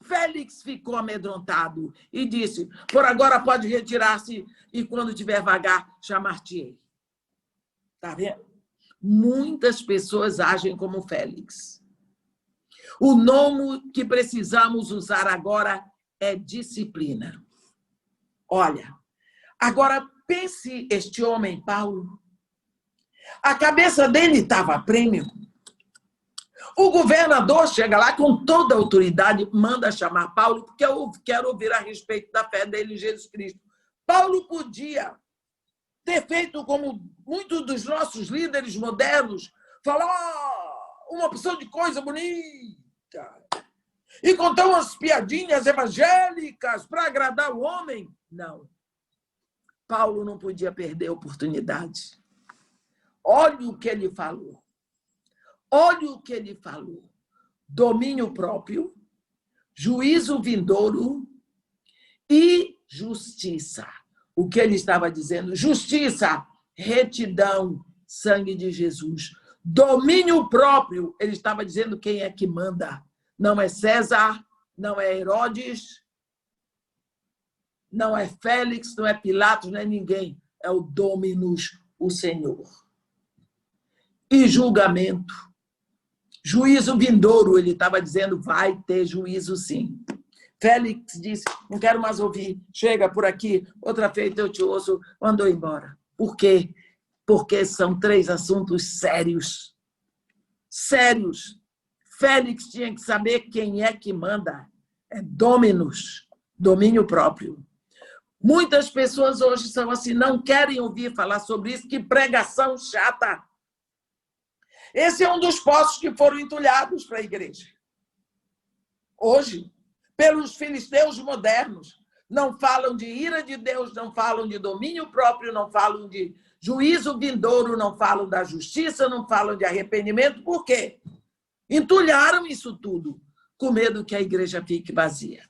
Félix ficou amedrontado e disse: por agora pode retirar-se e quando tiver vagar, chamar-te-ei. Está vendo? Muitas pessoas agem como Félix. O nome que precisamos usar agora é disciplina. Olha, agora pense este homem, Paulo. A cabeça dele estava a prêmio. O governador chega lá com toda a autoridade, manda chamar Paulo, porque eu quero ouvir a respeito da fé dele em Jesus Cristo. Paulo podia ter feito como muitos dos nossos líderes modernos, falar uma opção de coisa bonita e contar umas piadinhas evangélicas para agradar o homem. Não. Paulo não podia perder a oportunidade. Olha o que ele falou. Olha o que ele falou. Domínio próprio, juízo vindouro e justiça. O que ele estava dizendo? Justiça, retidão, sangue de Jesus. Domínio próprio, ele estava dizendo quem é que manda. Não é César, não é Herodes, não é Félix, não é Pilatos, não é ninguém. É o Dominus, o Senhor. E julgamento. Juízo vindouro, ele estava dizendo, vai ter juízo sim. Félix disse, não quero mais ouvir, chega por aqui, outra feita eu te ouço, mandou embora. Por quê? Porque são 3 assuntos sérios. Sérios. Félix tinha que saber quem é que manda. É Dominus, domínio próprio. Muitas pessoas hoje são assim, não querem ouvir falar sobre isso, que pregação chata. Esse é um dos postos que foram entulhados para a igreja. Hoje, pelos filisteus modernos, não falam de ira de Deus, não falam de domínio próprio, não falam de juízo vindouro, não falam da justiça, não falam de arrependimento. Por quê? Entulharam isso tudo, com medo que a igreja fique vazia.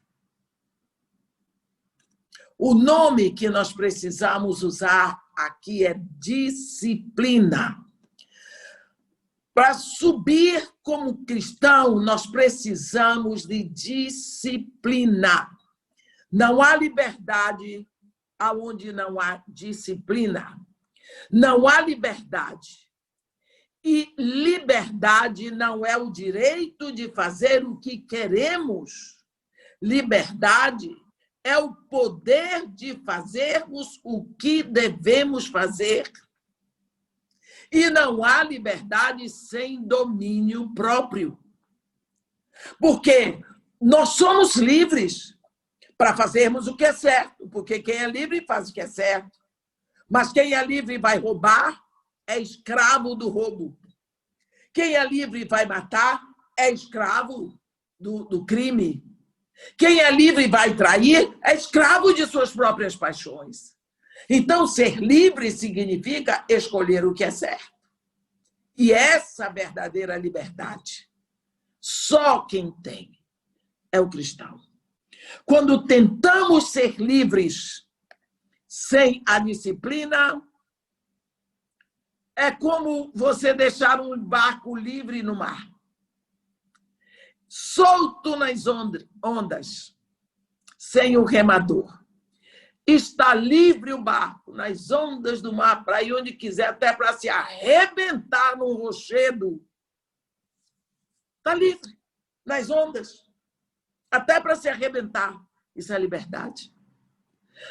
O nome que nós precisamos usar aqui é disciplina. Para subir como cristão, nós precisamos de disciplina. Não há liberdade aonde não há disciplina. Não há liberdade. E liberdade não é o direito de fazer o que queremos. Liberdade é o poder de fazermos o que devemos fazer. E não há liberdade sem domínio próprio. Porque nós somos livres para fazermos o que é certo, porque quem é livre faz o que é certo. Mas quem é livre e vai roubar é escravo do roubo. Quem é livre e vai matar é escravo do crime. Quem é livre e vai trair é escravo de suas próprias paixões. Então, ser livre significa escolher o que é certo. E essa verdadeira liberdade, só quem tem é o cristão. Quando tentamos ser livres sem a disciplina, é como você deixar um barco livre no mar, solto nas ondas, sem o remador. Está livre o barco nas ondas do mar, para ir onde quiser, até para se arrebentar num rochedo. Está livre nas ondas, até para se arrebentar. Isso é liberdade.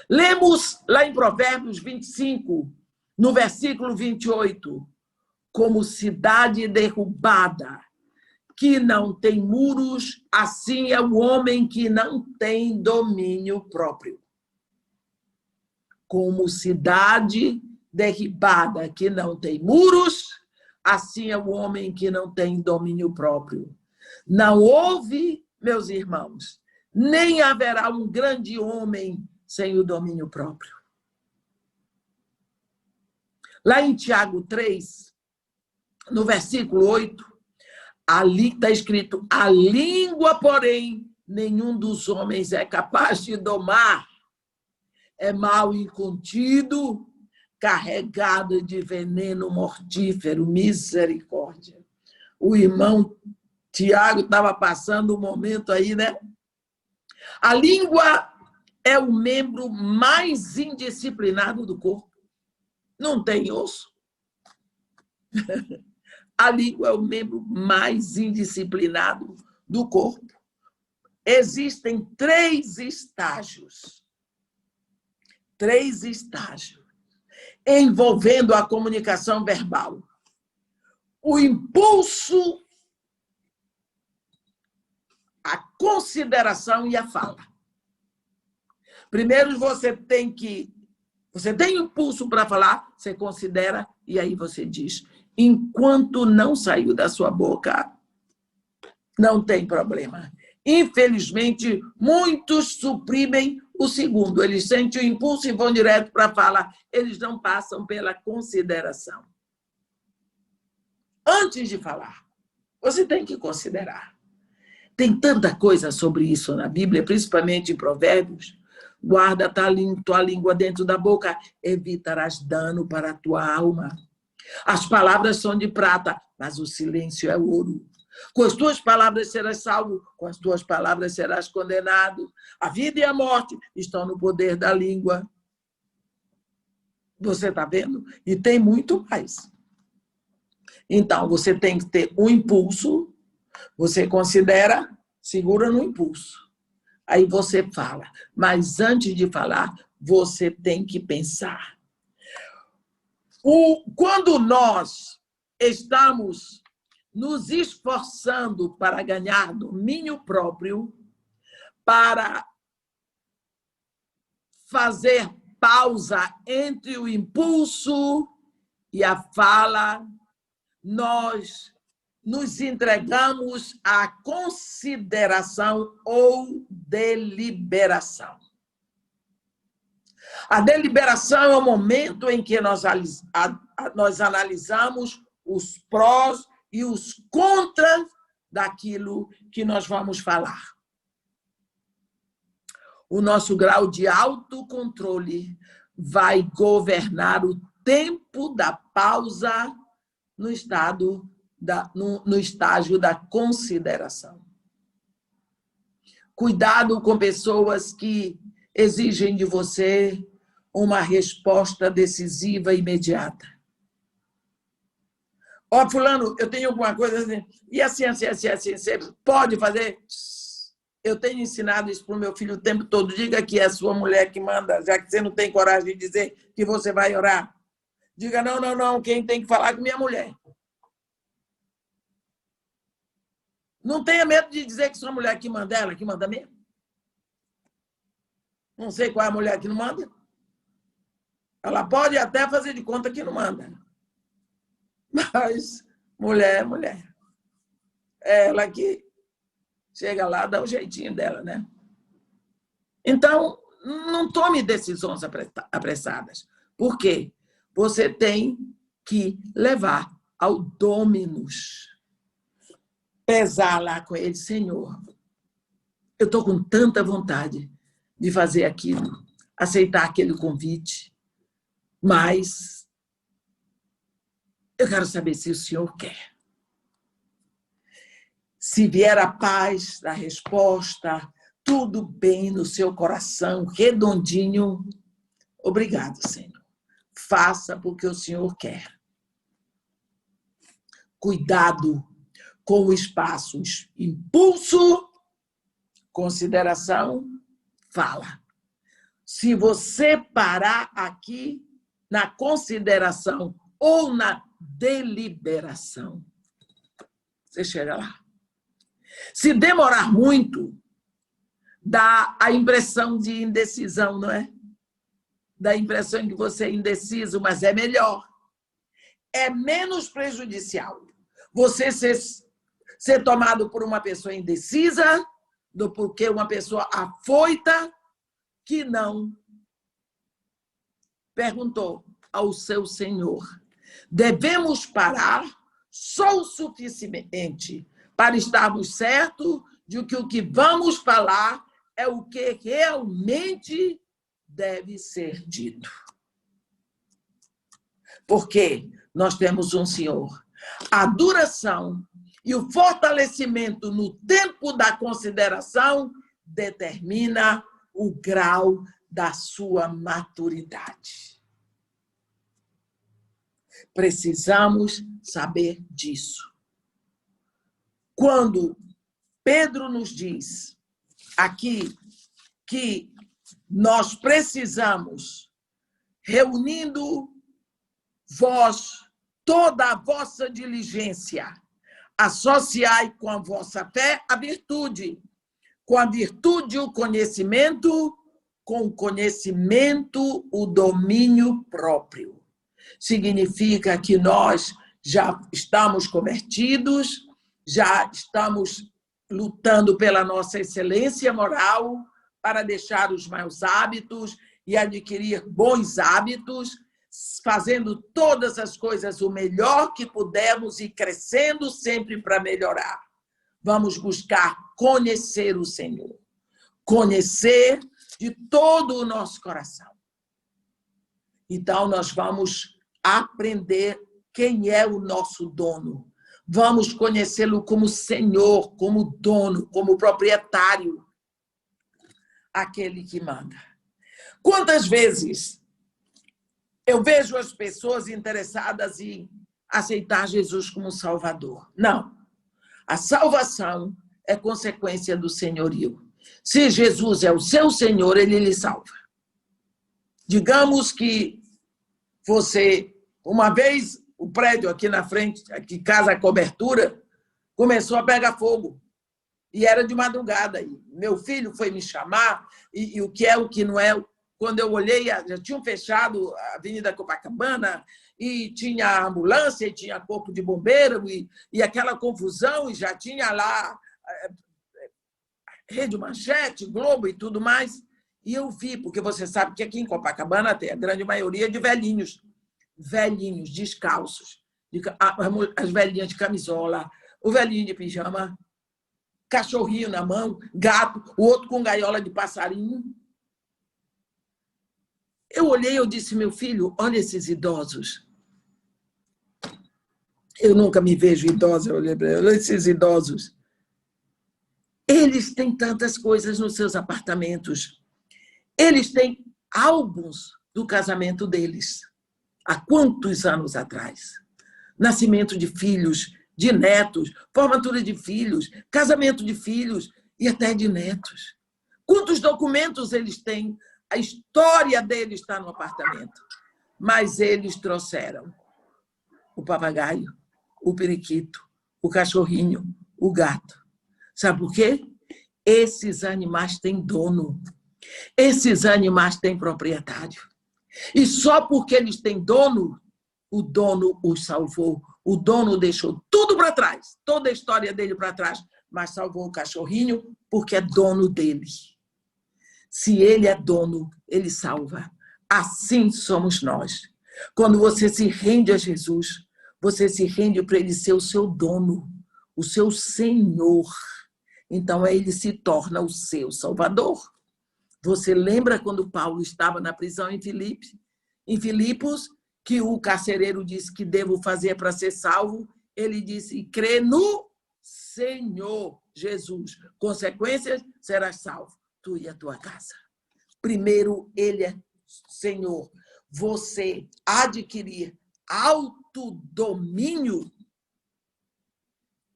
Lemos lá em Provérbios 25, no versículo 28, como cidade derrubada, que não tem muros, assim é o homem que não tem domínio próprio. Como cidade derribada, que não tem muros, assim é o homem que não tem domínio próprio. Não houve, meus irmãos, nem haverá um grande homem sem o domínio próprio. Lá em Tiago 3, no versículo 8, ali está escrito, a língua, porém, nenhum dos homens é capaz de domar. É mal incontido, carregado de veneno mortífero, misericórdia. O irmão Tiago estava passando um momento aí, né? A língua é o membro mais indisciplinado do corpo. Não tem osso. A língua é o membro mais indisciplinado do corpo. Existem 3 estágios. 3 estágios envolvendo a comunicação verbal. O impulso, a consideração e a fala. Primeiro você tem impulso para falar, você considera e aí você diz. Enquanto não saiu da sua boca, não tem problema. Infelizmente, muitos suprimem o segundo. Eles sentem o impulso e vão direto para a fala. Eles não passam pela consideração. Antes de falar, você tem que considerar. Tem tanta coisa sobre isso na Bíblia, principalmente em Provérbios, Guarda tua língua dentro da boca, evitarás dano para a tua alma. As palavras são de prata, mas o silêncio é ouro. Com as tuas palavras serás salvo, com as tuas palavras serás condenado. A vida e a morte estão no poder da língua. Você está vendo? E tem muito mais. Então, você tem que ter um impulso, você considera, segura no impulso. Aí você fala. Mas antes de falar, você tem que pensar. Quando nós estamos nos esforçando para ganhar domínio próprio, para fazer pausa entre o impulso e a fala, nós nos entregamos à consideração ou deliberação. A deliberação é o momento em que nós analisamos os prós e os contras daquilo que nós vamos falar. O nosso grau de autocontrole vai governar o tempo da pausa no estágio da consideração. Cuidado com pessoas que exigem de você uma resposta decisiva e imediata. Ó, fulano, eu tenho alguma coisa assim, e assim, você pode fazer? Eu tenho ensinado isso para o meu filho o tempo todo. Diga que é a sua mulher que manda, já que você não tem coragem de dizer que você vai orar. Diga, não, quem tem que falar é minha mulher. Não tenha medo de dizer que sua mulher que manda, ela que manda mesmo. Não sei qual é a mulher que não manda. Ela pode até fazer de conta que não manda. Mas mulher é mulher. É ela que chega lá, dá o jeitinho dela, né? Então, não tome decisões apressadas. Por quê? Você tem que levar ao Dominus. Pesar lá com ele, Senhor, eu estou com tanta vontade de fazer aquilo, aceitar aquele convite, mas eu quero saber se o Senhor quer. Se vier a paz da resposta, tudo bem no seu coração, redondinho, obrigado, Senhor. Faça porque o Senhor quer. Cuidado com o espaço, impulso, consideração, fala. Se você parar aqui na consideração ou na deliberação, você chega lá. Se demorar muito, dá a impressão de indecisão, não é? Dá a impressão que você é indeciso, mas é melhor. É menos prejudicial você ser tomado por uma pessoa indecisa do que uma pessoa afoita que não perguntou ao seu Senhor. Devemos parar só o suficiente para estarmos certos de que o que vamos falar é o que realmente deve ser dito. Porque nós temos um Senhor. A duração e o fortalecimento no tempo da consideração determina o grau da sua maturidade. Precisamos saber disso. Quando Pedro nos diz aqui que nós precisamos, reunindo vós, toda a vossa diligência, associai com a vossa fé a virtude, com a virtude o conhecimento, com o conhecimento o domínio próprio. Significa que nós já estamos convertidos, já estamos lutando pela nossa excelência moral para deixar os maus hábitos e adquirir bons hábitos, fazendo todas as coisas o melhor que pudermos e crescendo sempre para melhorar. Vamos buscar conhecer o Senhor. Conhecer de todo o nosso coração. Então, nós vamos aprender quem é o nosso dono. Vamos conhecê-lo como Senhor, como dono, como proprietário, aquele que manda. Quantas vezes eu vejo as pessoas interessadas em aceitar Jesus como Salvador? Não. A salvação é consequência do senhorio. Se Jesus é o seu Senhor, ele lhe salva. Digamos que você, uma vez, o prédio aqui na frente, aqui casa a cobertura, começou a pegar fogo. E era de madrugada. E meu filho foi me chamar, e o que é, o que não é. Quando eu olhei, já tinham fechado a Avenida Copacabana, e tinha ambulância, e tinha corpo de bombeiro, e aquela confusão, e já tinha lá Rede Manchete, Globo e tudo mais. E eu vi, porque você sabe que aqui em Copacabana tem a grande maioria de velhinhos, descalços, as velhinhas de camisola, o velhinho de pijama, cachorrinho na mão, gato, o outro com gaiola de passarinho. Eu olhei, eu disse, meu filho, olha esses idosos. Eu nunca me vejo idosa, eu olhei para ele, olha esses idosos. Eles têm tantas coisas nos seus apartamentos. Eles têm álbuns do casamento deles. Há quantos anos atrás? Nascimento de filhos, de netos, formatura de filhos, casamento de filhos e até de netos. Quantos documentos eles têm? A história deles está no apartamento. Mas eles trouxeram o papagaio, o periquito, o cachorrinho, o gato. Sabe por quê? Esses animais têm dono. Esses animais têm proprietário. E só porque eles têm dono, o dono os salvou. O dono deixou tudo para trás, toda a história dele para trás, mas salvou o cachorrinho porque é dono dele. Se ele é dono, ele salva. Assim somos nós. Quando você se rende a Jesus, você se rende para ele ser o seu dono, o seu Senhor. Então, ele se torna o seu Salvador. Você lembra quando Paulo estava na prisão em Filipos, que o carcereiro disse que devo fazer para ser salvo? Ele disse, crê no Senhor Jesus. Consequências, serás salvo, tu e a tua casa. Primeiro, ele é Senhor. Você adquirir autodomínio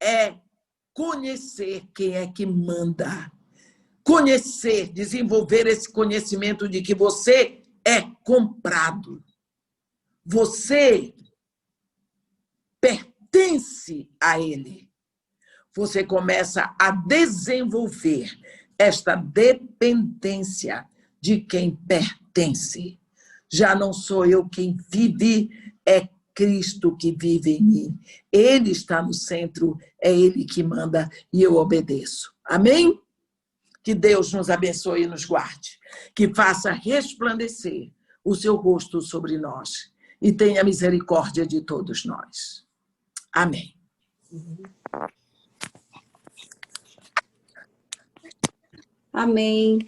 é conhecer quem é que manda. Conhecer, desenvolver esse conhecimento de que você é comprado. Você pertence a ele. Você começa a desenvolver esta dependência de quem pertence. Já não sou eu quem vive, é Cristo que vive em mim. Ele está no centro, é ele que manda e eu obedeço. Amém? Que Deus nos abençoe e nos guarde. Que faça resplandecer o seu rosto sobre nós e tenha misericórdia de todos nós. Amém. Amém.